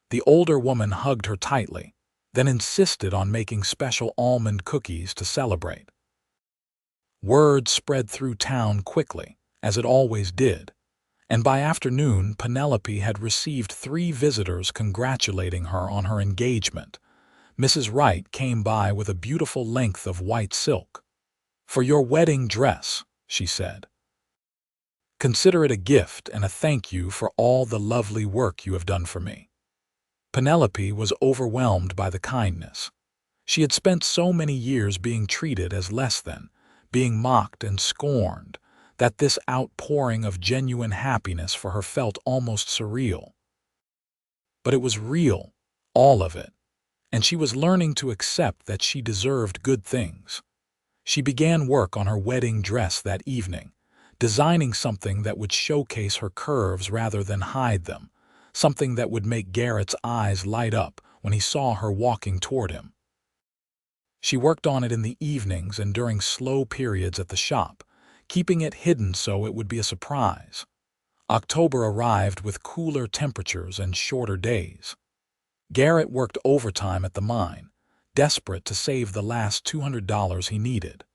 The older woman hugged her tightly, then insisted on making special almond cookies to celebrate. Word spread through town quickly, as it always did, and by afternoon Penelope had received 3 visitors congratulating her on her engagement. Mrs. Wright came by with a beautiful length of white silk. "For your wedding dress," she said. "Consider it a gift and a thank you for all the lovely work you have done for me." Penelope was overwhelmed by the kindness. She had spent so many years being treated as less than, being mocked and scorned, that this outpouring of genuine happiness for her felt almost surreal. But it was real, all of it, and she was learning to accept that she deserved good things. She began work on her wedding dress that evening, designing something that would showcase her curves rather than hide them, something that would make Garrett's eyes light up when he saw her walking toward him. She worked on it in the evenings and during slow periods at the shop, keeping it hidden so it would be a surprise. October arrived with cooler temperatures and shorter days. Garrett worked overtime at the mine, desperate to save the last $200 he needed.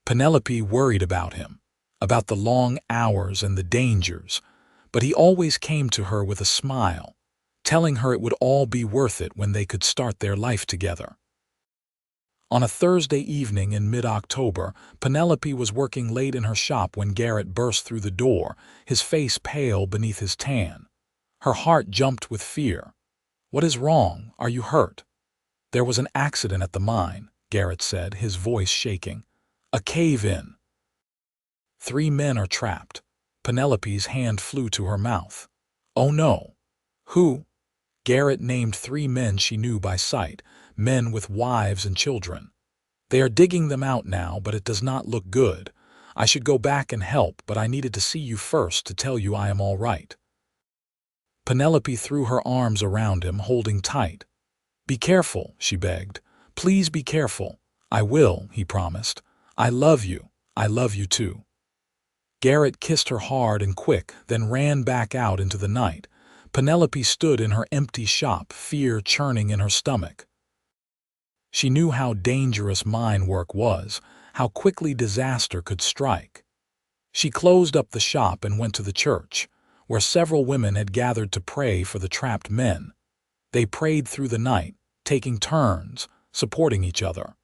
Penelope worried about him, about the long hours and the dangers, but he always came to her with a smile, telling her it would all be worth it when they could start their life together. On a Thursday evening in mid-October, Penelope was working late in her shop when Garrett burst through the door, his face pale beneath his tan. Her heart jumped with fear. "What is wrong? Are you hurt?" "There was an accident at the mine," Garrett said, his voice shaking. "A cave-in. 3 men are trapped." Penelope's hand flew to her mouth. "Oh no. Who?" Garrett named 3 men she knew by sight, men with wives and children. "They are digging them out now, but it does not look good. I should go back and help, but I needed to see you first to tell you I am all right." Penelope threw her arms around him, holding tight. "Be careful," she begged. "Please be careful." "I will," he promised. "I love you. I love you too." Garrett kissed her hard and quick, then ran back out into the night. Penelope stood in her empty shop, fear churning in her stomach. She knew how dangerous mine work was, how quickly disaster could strike. She closed up the shop and went to the church, where several women had gathered to pray for the trapped men. They prayed through the night, taking turns, supporting each other.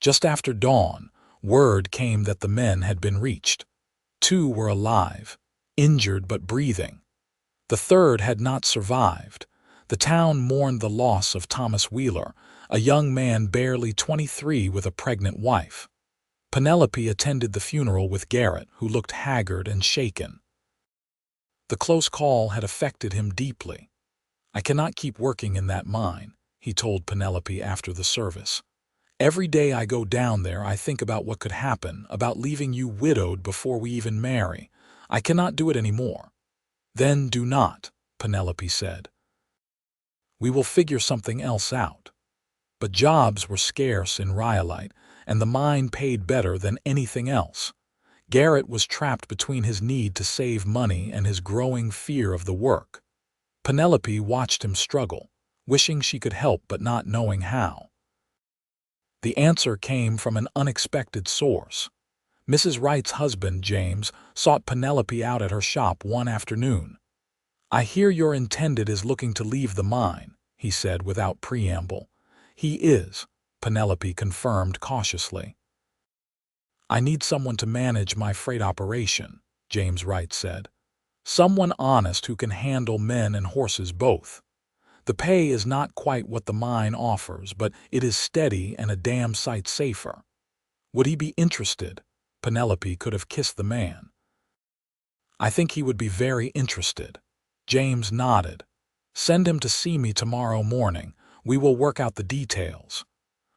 Just after dawn, word came that the men had been reached. 2 were alive, injured but breathing. The third had not survived. The town mourned the loss of Thomas Wheeler, a young man barely 23 with a pregnant wife. Penelope attended the funeral with Garrett, who looked haggard and shaken. The close call had affected him deeply. "I cannot keep working in that mine," he told Penelope after the service. "Every day I go down there I think about what could happen, about leaving you widowed before we even marry. I cannot do it anymore." "Then do not," Penelope said. "We will figure something else out." But jobs were scarce in Rhyolite, and the mine paid better than anything else. Garrett was trapped between his need to save money and his growing fear of the work. Penelope watched him struggle, wishing she could help but not knowing how. The answer came from an unexpected source. Mrs. Wright's husband, James, sought Penelope out at her shop one afternoon. "I hear your intended is looking to leave the mine," he said without preamble. "He is," Penelope confirmed cautiously. "I need someone to manage my freight operation," James Wright said. "Someone honest who can handle men and horses both. The pay is not quite what the mine offers, but it is steady and a damn sight safer." Would he be interested? Penelope could have kissed the man. "I think he would be very interested." James nodded. "Send him to see me tomorrow morning. We will work out the details."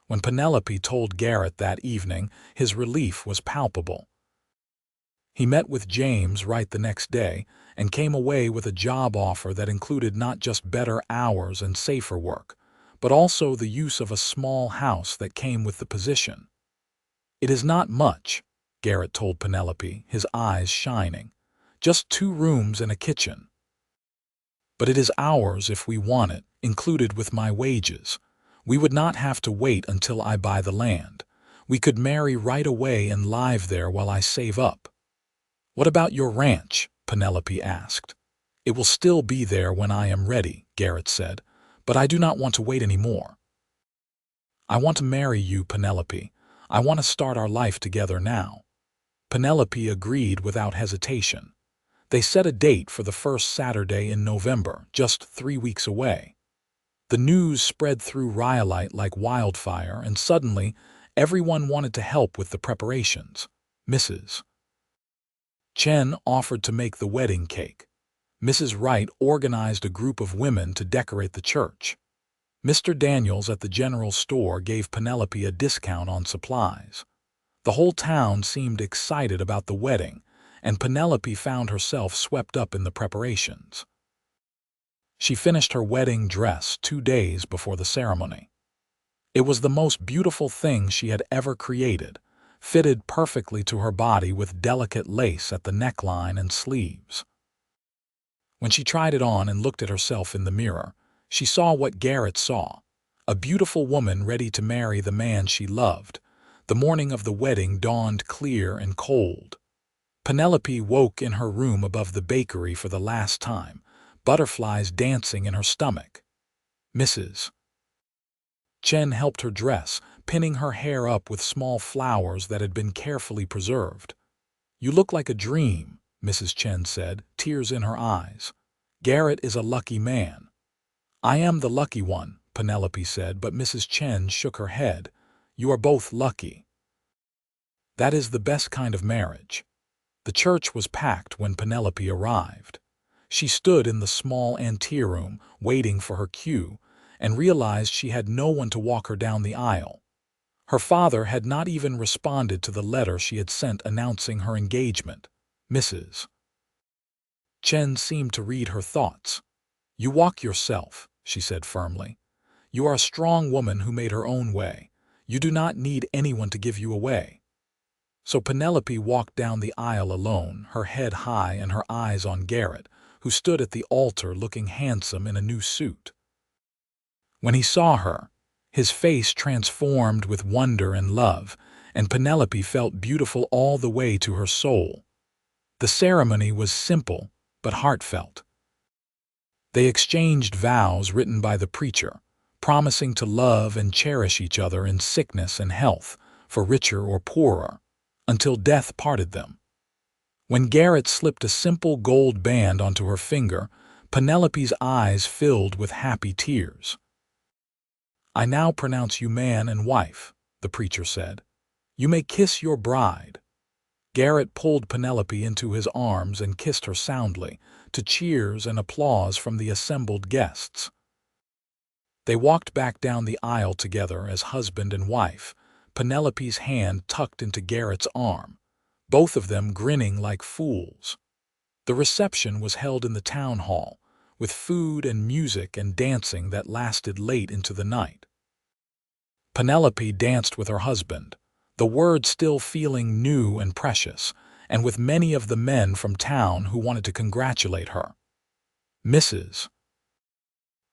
When Penelope told Garrett that evening, his relief was palpable. He met with James Wright the next day and came away with a job offer that included not just better hours and safer work, but also the use of a small house that came with the position. "It is not much," Garrett told Penelope, his eyes shining. "Just 2 rooms and a kitchen. But it is ours if we want it, included with my wages. We would not have to wait until I buy the land. We could marry right away and live there while I save up." "What about your ranch?" Penelope asked. "It will still be there when I am ready," Garrett said, "but I do not want to wait anymore." "I want to marry you, Penelope. I want to start our life together now." Penelope agreed without hesitation. They set a date for the first Saturday in November, just 3 weeks away. The news spread through Rhyolite like wildfire, and suddenly everyone wanted to help with the preparations. Mrs. Chen offered to make the wedding cake. Mrs. Wright organized a group of women to decorate the church. Mr. Daniels at the general store gave Penelope a discount on supplies. The whole town seemed excited about the wedding, and Penelope found herself swept up in the preparations. She finished her wedding dress 2 days before the ceremony. It was the most beautiful thing she had ever created, fitted perfectly to her body with delicate lace at the neckline and sleeves. When she tried it on and looked at herself in the mirror, she saw what Garrett saw, a beautiful woman ready to marry the man she loved. The morning of the wedding dawned clear and cold. Penelope woke in her room above the bakery for the last time, butterflies dancing in her stomach. Mrs. Chen helped her dress, pinning her hair up with small flowers that had been carefully preserved. "You look like a dream," Mrs. Chen said, tears in her eyes. "Garrett is a lucky man." "I am the lucky one," Penelope said, but Mrs. Chen shook her head. "You are both lucky. That is the best kind of marriage." The church was packed when Penelope arrived. She stood in the small anteroom, waiting for her cue, and realized she had no one to walk her down the aisle. Her father had not even responded to the letter she had sent announcing her engagement. Mrs. Chen seemed to read her thoughts. "You walk yourself," she said firmly. "You are a strong woman who made her own way. You do not need anyone to give you away." So Penelope walked down the aisle alone, her head high and her eyes on Garrett, who stood at the altar looking handsome in a new suit. When he saw her, his face transformed with wonder and love, and Penelope felt beautiful all the way to her soul. The ceremony was simple but heartfelt. They exchanged vows written by the preacher, promising to love and cherish each other in sickness and health, for richer or poorer, until death parted them. When Garrett slipped a simple gold band onto her finger, Penelope's eyes filled with happy tears. "I now pronounce you man and wife," the preacher said. "You may kiss your bride." Garrett pulled Penelope into his arms and kissed her soundly, to cheers and applause from the assembled guests. They walked back down the aisle together as husband and wife, Penelope's hand tucked into Garrett's arm, both of them grinning like fools. The reception was held in the town hall, with food and music and dancing that lasted late into the night. Penelope danced with her husband, the word still feeling new and precious, and with many of the men from town who wanted to congratulate her. Mrs.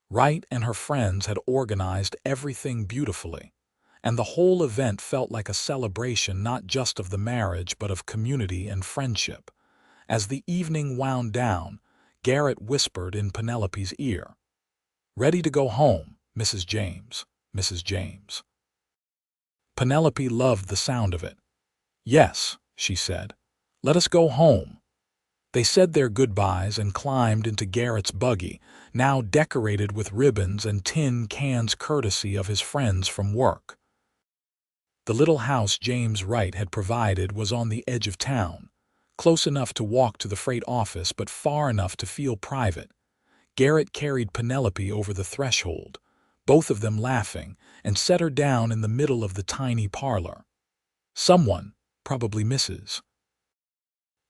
Wright and her friends had organized everything beautifully, and the whole event felt like a celebration not just of the marriage but of community and friendship. As the evening wound down, Garrett whispered in Penelope's ear, "Ready to go home, Mrs. James, Mrs. James." Penelope loved the sound of it. "Yes," she said, "let us go home." They said their goodbyes and climbed into Garrett's buggy, now decorated with ribbons and tin cans courtesy of his friends from work. The little house James Wright had provided was on the edge of town, close enough to walk to the freight office but far enough to feel private. Garrett carried Penelope over the threshold, both of them laughing, and set her down in the middle of the tiny parlor. Someone, probably Mrs.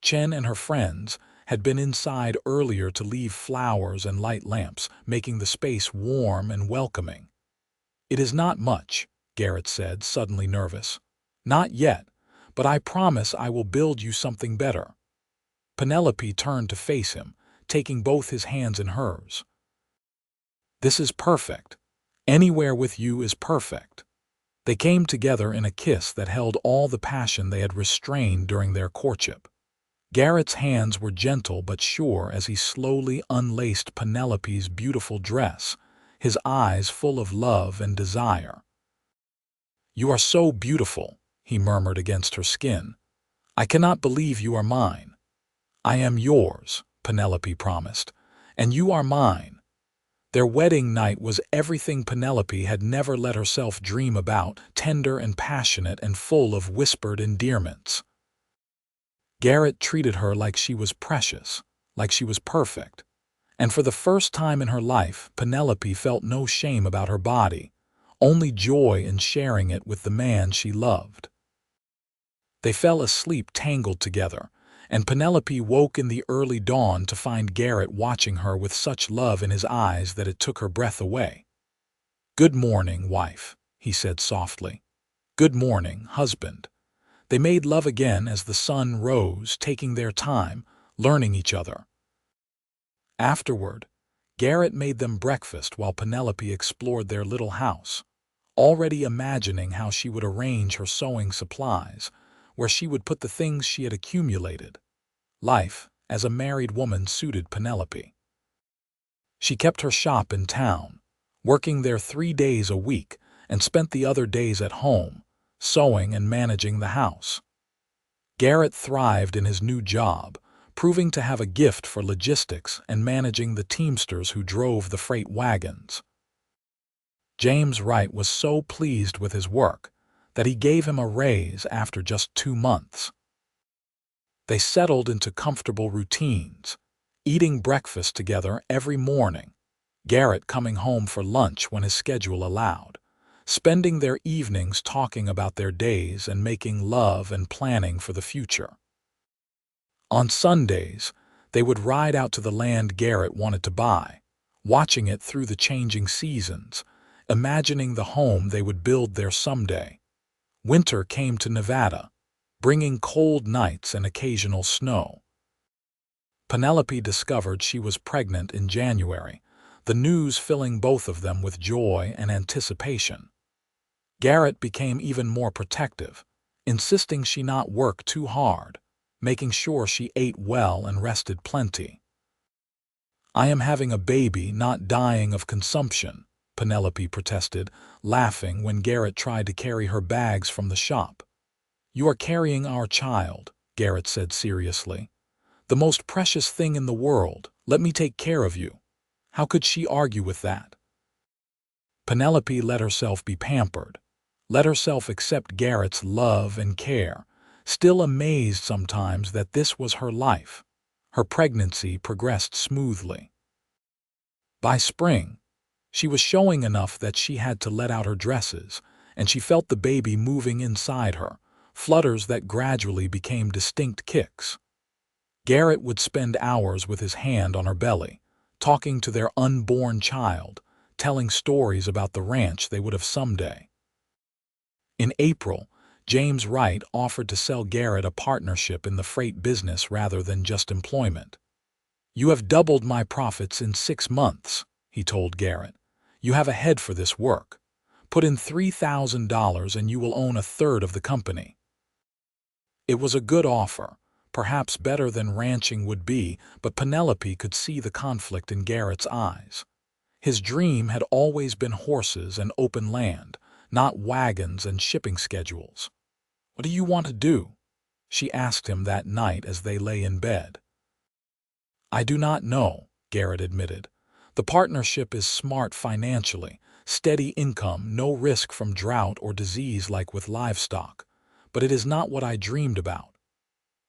Chen and her friends, had been inside earlier to leave flowers and light lamps, making the space warm and welcoming. "It is not much," Garrett said, suddenly nervous. "Not yet, but I promise I will build you something better." Penelope turned to face him, taking both his hands in hers. "This is perfect. Anywhere with you is perfect." They came together in a kiss that held all the passion they had restrained during their courtship. Garrett's hands were gentle but sure as he slowly unlaced Penelope's beautiful dress, his eyes full of love and desire. "You are so beautiful," he murmured against her skin. "I cannot believe you are mine." "I am yours," Penelope promised, "and you are mine." Their wedding night was everything Penelope had never let herself dream about, tender and passionate and full of whispered endearments. Garrett treated her like she was precious, like she was perfect, and for the first time in her life, Penelope felt no shame about her body, only joy in sharing it with the man she loved. They fell asleep tangled together, and Penelope woke in the early dawn to find Garrett watching her with such love in his eyes that it took her breath away. "Good morning, wife," he said softly. "Good morning, husband." They made love again as the sun rose, taking their time, learning each other. Afterward, Garrett made them breakfast while Penelope explored their little house, already imagining how she would arrange her sewing supplies, where she would put the things she had accumulated. Life as a married woman suited Penelope. She kept her shop in town, working there 3 days a week, and spent the other days at home, sewing and managing the house. Garrett thrived in his new job, proving to have a gift for logistics and managing the teamsters who drove the freight wagons. James Wright was so pleased with his work that he gave him a raise after just 2 months. They settled into comfortable routines, eating breakfast together every morning, Garrett coming home for lunch when his schedule allowed, spending their evenings talking about their days and making love and planning for the future. On Sundays, they would ride out to the land Garrett wanted to buy, watching it through the changing seasons, imagining the home they would build there someday. Winter came to Nevada, bringing cold nights and occasional snow. Penelope discovered she was pregnant in January, the news filling both of them with joy and anticipation. Garrett became even more protective, insisting she not work too hard, making sure she ate well and rested plenty. "I am having a baby, not dying of consumption," Penelope protested, laughing when Garrett tried to carry her bags from the shop. "You are carrying our child," Garrett said seriously. "The most precious thing in the world. Let me take care of you." How could she argue with that? Penelope let herself be pampered, let herself accept Garrett's love and care, still amazed sometimes that this was her life. Her pregnancy progressed smoothly. By spring, she was showing enough that she had to let out her dresses, and she felt the baby moving inside her, flutters that gradually became distinct kicks. Garrett would spend hours with his hand on her belly, talking to their unborn child, telling stories about the ranch they would have someday. In April, James Wright offered to sell Garrett a partnership in the freight business rather than just employment. "You have doubled my profits in 6 months," he told Garrett. "You have a head for this work. Put in $3,000 and you will own a third of the company." It was a good offer, perhaps better than ranching would be, but Penelope could see the conflict in Garrett's eyes. His dream had always been horses and open land, not wagons and shipping schedules. "What do you want to do?" she asked him that night as they lay in bed. "I do not know," Garrett admitted. "The partnership is smart financially, steady income, no risk from drought or disease like with livestock, but it is not what I dreamed about."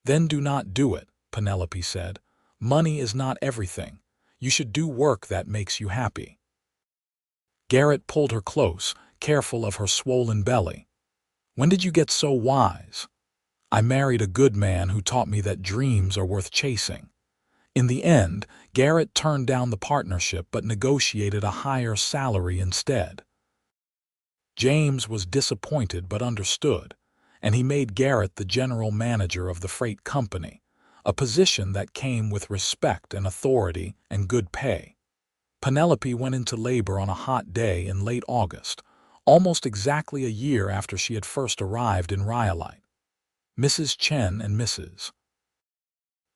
"Then do not do it," Penelope said. "Money is not everything. You should do work that makes you happy." Garrett pulled her close, careful of her swollen belly. "When did you get so wise?" "I married a good man who taught me that dreams are worth chasing." In the end, Garrett turned down the partnership but negotiated a higher salary instead. James was disappointed but understood, and he made Garrett the general manager of the freight company, a position that came with respect and authority and good pay. Penelope went into labor on a hot day in late August, almost exactly a year after she had first arrived in Rhyolite. Mrs. Chen and Mrs.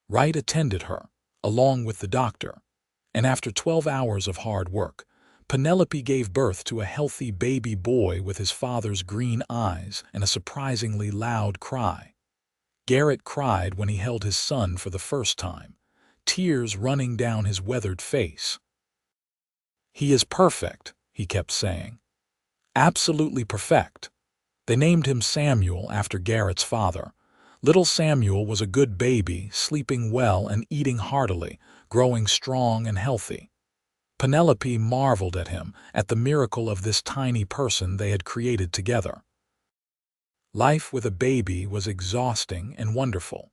Wright attended her, along with the doctor, and after 12 hours of hard work, Penelope gave birth to a healthy baby boy with his father's green eyes and a surprisingly loud cry. Garrett cried when he held his son for the first time, tears running down his weathered face. "He is perfect," he kept saying. "Absolutely perfect." They named him Samuel after Garrett's father. Little Samuel was a good baby, sleeping well and eating heartily, growing strong and healthy. Penelope marveled at him, at the miracle of this tiny person they had created together. Life with a baby was exhausting and wonderful.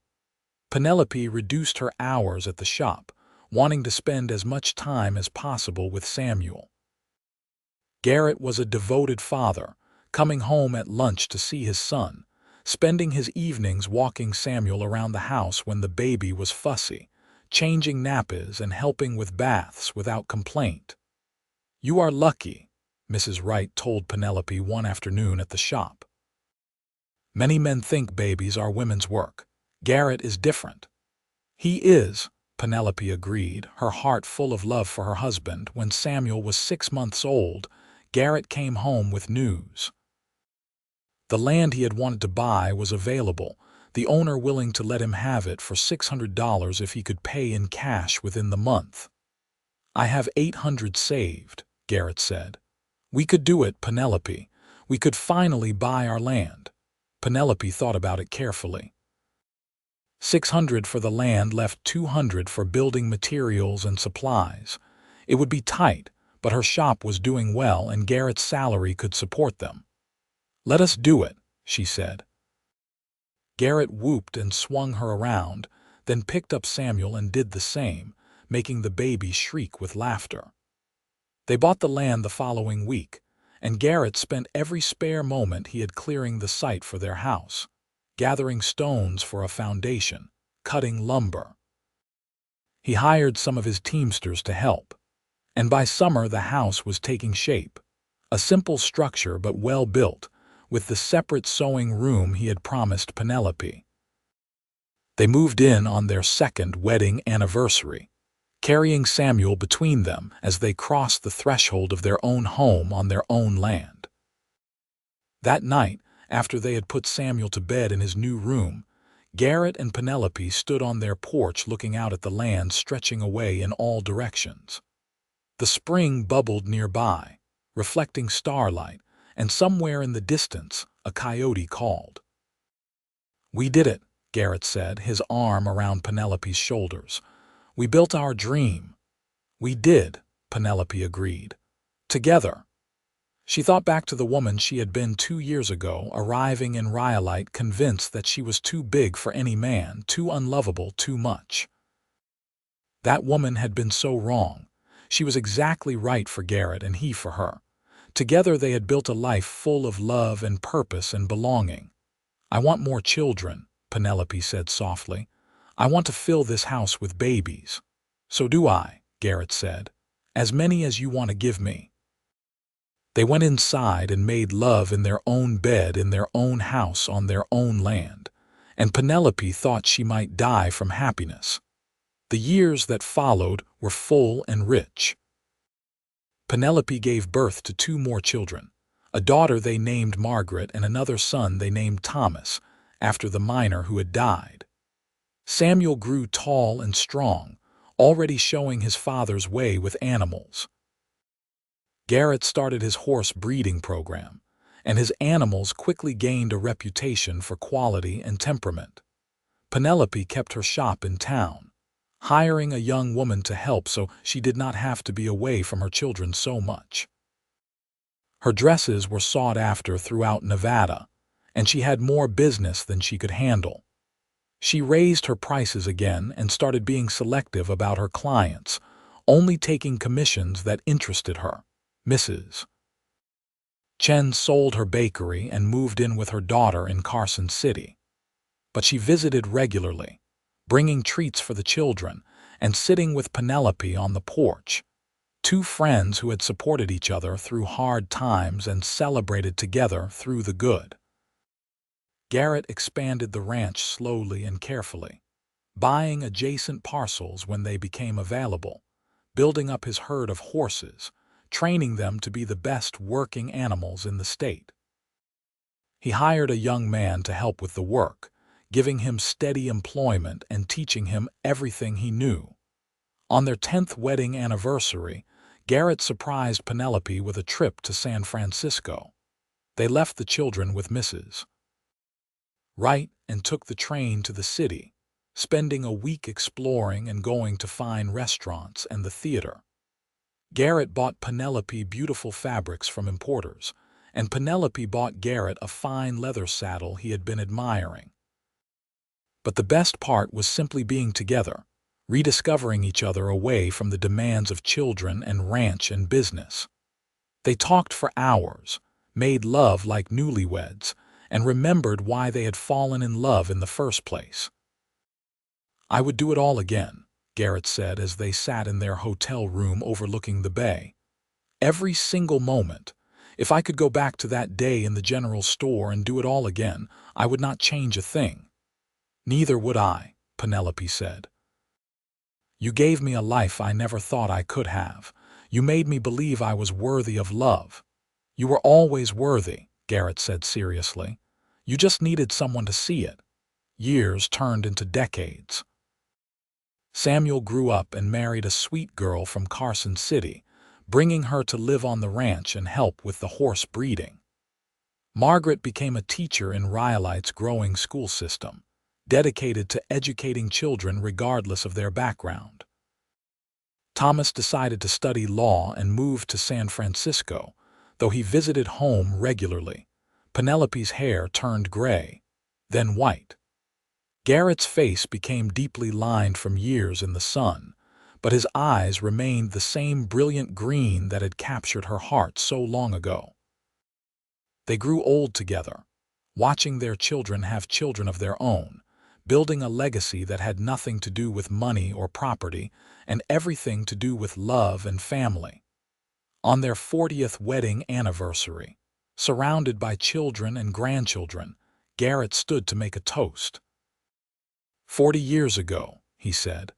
Penelope reduced her hours at the shop, wanting to spend as much time as possible with Samuel. Garrett was a devoted father, coming home at lunch to see his son, spending his evenings walking Samuel around the house when the baby was fussy, changing nappies and helping with baths without complaint. "You are lucky," Mrs. Wright told Penelope one afternoon at the shop. "Many men think babies are women's work. Garrett is different." "He is," Penelope agreed, her heart full of love for her husband. When Samuel was 6 months old, Garrett came home with news. The land he had wanted to buy was available, the owner willing to let him have it for $600 if he could pay in cash within the month. "I have $800 saved," Garrett said. "We could do it, Penelope. We could finally buy our land." Penelope thought about it carefully. $600 for the land left $200 for building materials and supplies. It would be tight, but her shop was doing well and Garrett's salary could support them. "Let us do it," she said. Garrett whooped and swung her around, then picked up Samuel and did the same, making the baby shriek with laughter. They bought the land the following week, and Garrett spent every spare moment he had clearing the site for their house, gathering stones for a foundation, cutting lumber. He hired some of his teamsters to help, and by summer the house was taking shape, a simple structure but well built, with the separate sewing room he had promised Penelope. They moved in on their second wedding anniversary, carrying Samuel between them as they crossed the threshold of their own home on their own land. That night, after they had put Samuel to bed in his new room, Garrett and Penelope stood on their porch looking out at the land stretching away in all directions. The spring bubbled nearby, reflecting starlight, and somewhere in the distance, a coyote called. "We did it," Garrett said, his arm around Penelope's shoulders. "We built our dream." "We did," Penelope agreed. "Together." She thought back to the woman she had been 2 years ago, arriving in Rhyolite convinced that she was too big for any man, too unlovable, too much. That woman had been so wrong. She was exactly right for Garrett and he for her. Together they had built a life full of love and purpose and belonging. "I want more children," Penelope said softly. "I want to fill this house with babies." "So do I," Garrett said. "As many as you want to give me." They went inside and made love in their own bed in their own house on their own land, and Penelope thought she might die from happiness. The years that followed were full and rich. Penelope gave birth to 2 more children, a daughter they named Margaret and another son they named Thomas, after the miner who had died. Samuel grew tall and strong, already showing his father's way with animals. Garrett started his horse breeding program, and his animals quickly gained a reputation for quality and temperament. Penelope kept her shop in town, hiring a young woman to help so she did not have to be away from her children so much. Her dresses were sought after throughout Nevada, and she had more business than she could handle. She raised her prices again and started being selective about her clients, only taking commissions that interested her. Mrs. Chen sold her bakery and moved in with her daughter in Carson City. But she visited regularly, bringing treats for the children and sitting with Penelope on the porch, 2 friends who had supported each other through hard times and celebrated together through the good. Garrett expanded the ranch slowly and carefully, buying adjacent parcels when they became available, building up his herd of horses, training them to be the best working animals in the state. He hired a young man to help with the work, giving him steady employment and teaching him everything he knew. On their 10th wedding anniversary, Garrett surprised Penelope with a trip to San Francisco. They left the children with Mrs. Wright and took the train to the city, spending a week exploring and going to fine restaurants and the theater. Garrett bought Penelope beautiful fabrics from importers, and Penelope bought Garrett a fine leather saddle he had been admiring. But the best part was simply being together, rediscovering each other away from the demands of children and ranch and business. They talked for hours, made love like newlyweds, and remembered why they had fallen in love in the first place. "I would do it all again," Garrett said as they sat in their hotel room overlooking the bay. "Every single moment. If I could go back to that day in the general store and do it all again, I would not change a thing." "Neither would I," Penelope said. "You gave me a life I never thought I could have. You made me believe I was worthy of love." "You were always worthy," Garrett said seriously. "You just needed someone to see it." Years turned into decades. Samuel grew up and married a sweet girl from Carson City, bringing her to live on the ranch and help with the horse breeding. Margaret became a teacher in Rhyolite's growing school system, dedicated to educating children regardless of their background. Thomas decided to study law and moved to San Francisco, though he visited home regularly. Penelope's hair turned gray, then white. Garrett's face became deeply lined from years in the sun, but his eyes remained the same brilliant green that had captured her heart so long ago. They grew old together, watching their children have children of their own, building a legacy that had nothing to do with money or property and everything to do with love and family. On their 40th wedding anniversary, Surrounded by children and grandchildren, Garrett stood to make a toast. 40 years ago, he said,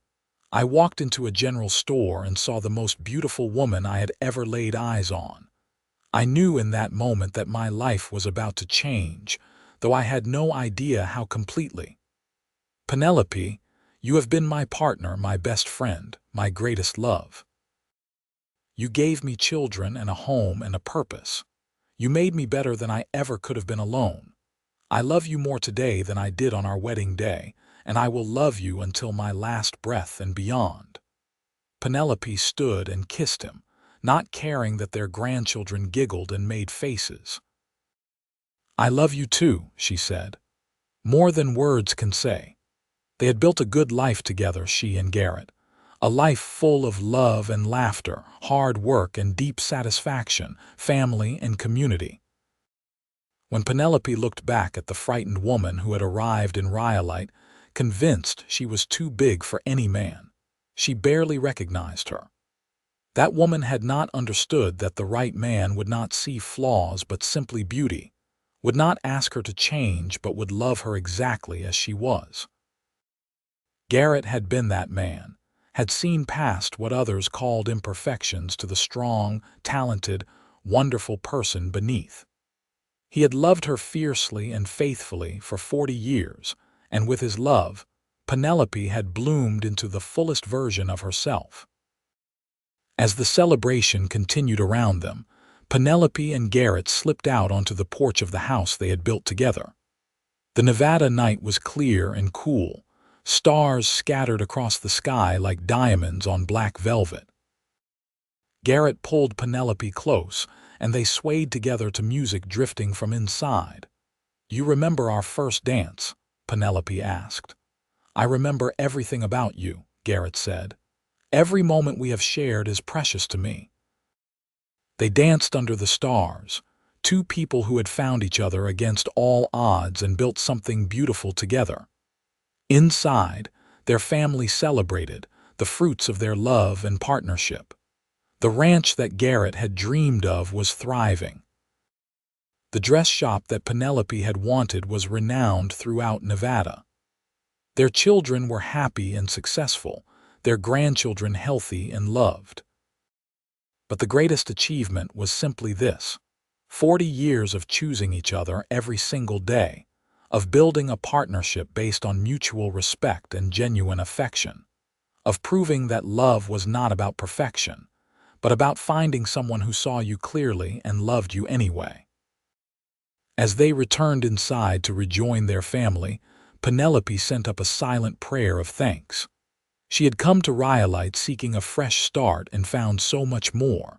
I walked into a general store and saw the most beautiful woman I had ever laid eyes on. I knew in that moment that my life was about to change, though I had no idea how completely. Penelope, you have been my partner, my best friend, my greatest love. You gave me children and a home and a purpose. You made me better than I ever could have been alone. I love you more today than I did on our wedding day, and I will love you until my last breath and beyond. Penelope stood and kissed him, not caring that their grandchildren giggled and made faces. I love you too, she said. More than words can say. They had built a good life together, she and Garrett. A life full of love and laughter, hard work and deep satisfaction, family and community. When Penelope looked back at the frightened woman who had arrived in Rhyolite, convinced she was too big for any man, she barely recognized her. That woman had not understood that the right man would not see flaws but simply beauty, would not ask her to change but would love her exactly as she was. Garrett had been that man, had seen past what others called imperfections to the strong, talented, wonderful person beneath. He had loved her fiercely and faithfully for 40 years, and with his love, Penelope had bloomed into the fullest version of herself. As the celebration continued around them, Penelope and Garrett slipped out onto the porch of the house they had built together. The Nevada night was clear and cool, stars scattered across the sky like diamonds on black velvet. Garrett pulled Penelope close, and they swayed together to music drifting from inside. You remember our first dance? Penelope asked. I remember everything about you, Garrett said. Every moment we have shared is precious to me. They danced under the stars, two people who had found each other against all odds and built something beautiful together. Inside, their family celebrated the fruits of their love and partnership. The ranch that Garrett had dreamed of was thriving. The dress shop that Penelope had wanted was renowned throughout Nevada. Their children were happy and successful, their grandchildren healthy and loved. But the greatest achievement was simply this: 40 years of choosing each other every single day, of building a partnership based on mutual respect and genuine affection, of proving that love was not about perfection, but about finding someone who saw you clearly and loved you anyway. As they returned inside to rejoin their family, Penelope sent up a silent prayer of thanks. She had come to Rhyolite seeking a fresh start and found so much more.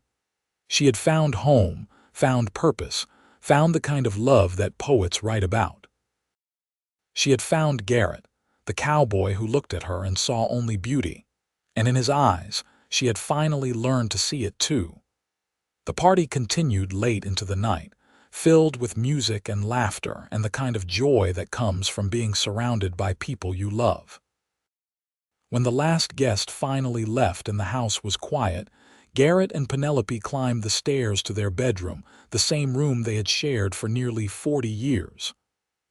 She had found home, found purpose, found the kind of love that poets write about. She had found Garrett, the cowboy who looked at her and saw only beauty, and in his eyes, she had finally learned to see it too. The party continued late into the night, filled with music and laughter and the kind of joy that comes from being surrounded by people you love. When the last guest finally left and the house was quiet, Garrett and Penelope climbed the stairs to their bedroom, the same room they had shared for nearly 40 years.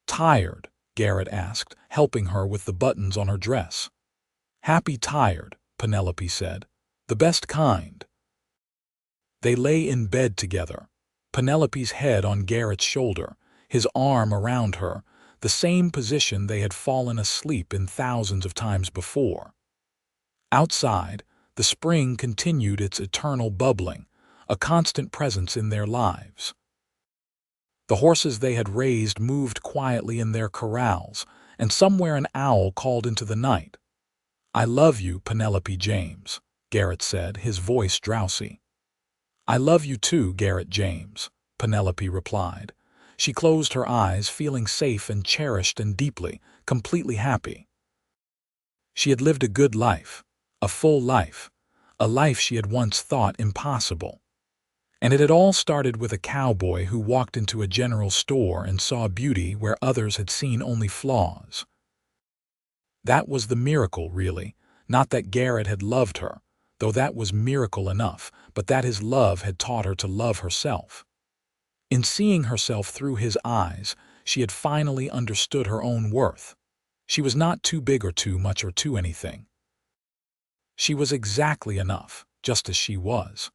Tired? Garrett asked, helping her with the buttons on her dress. Happy tired, Penelope said. The best kind. They lay in bed together, Penelope's head on Garrett's shoulder, his arm around her, the same position they had fallen asleep in thousands of times before. Outside, the spring continued its eternal bubbling, a constant presence in their lives. The horses they had raised moved quietly in their corrals, and somewhere an owl called into the night. I love you, Penelope James, Garrett said, his voice drowsy. I love you too, Garrett James, Penelope replied. She closed her eyes, feeling safe and cherished and deeply, completely happy. She had lived a good life, a full life, a life she had once thought impossible. And it had all started with a cowboy who walked into a general store and saw beauty where others had seen only flaws. That was the miracle, really, not that Garrett had loved her, though that was miracle enough, but that his love had taught her to love herself. In seeing herself through his eyes, she had finally understood her own worth. She was not too big or too much or too anything. She was exactly enough, just as she was.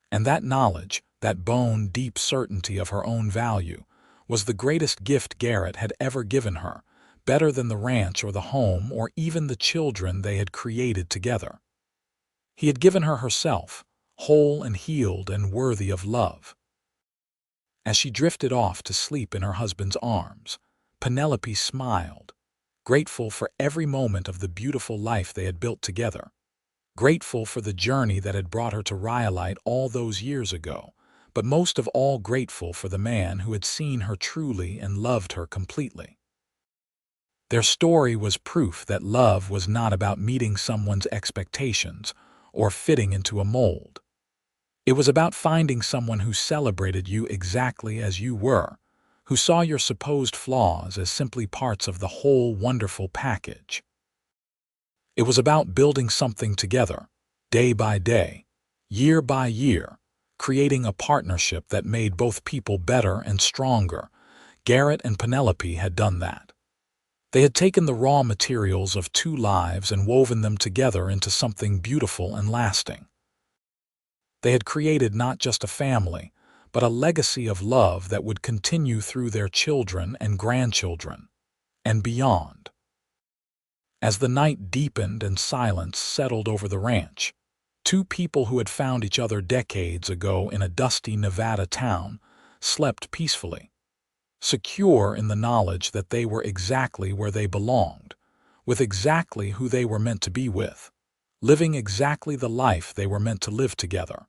And that knowledge, that bone-deep certainty of her own value, was the greatest gift Garrett had ever given her, better than the ranch or the home or even the children they had created together. He had given her herself, whole and healed and worthy of love. As she drifted off to sleep in her husband's arms, Penelope smiled, grateful for every moment of the beautiful life they had built together, grateful for the journey that had brought her to Rhyolite all those years ago, but most of all grateful for the man who had seen her truly and loved her completely. Their story was proof that love was not about meeting someone's expectations or fitting into a mold. It was about finding someone who celebrated you exactly as you were, who saw your supposed flaws as simply parts of the whole wonderful package. It was about building something together, day by day, year by year, creating a partnership that made both people better and stronger. Garrett and Penelope had done that. They had taken the raw materials of two lives and woven them together into something beautiful and lasting. They had created not just a family, but a legacy of love that would continue through their children and grandchildren, and beyond. As the night deepened and silence settled over the ranch, two people who had found each other decades ago in a dusty Nevada town slept peacefully, secure in the knowledge that they were exactly where they belonged, with exactly who they were meant to be with, living exactly the life they were meant to live together.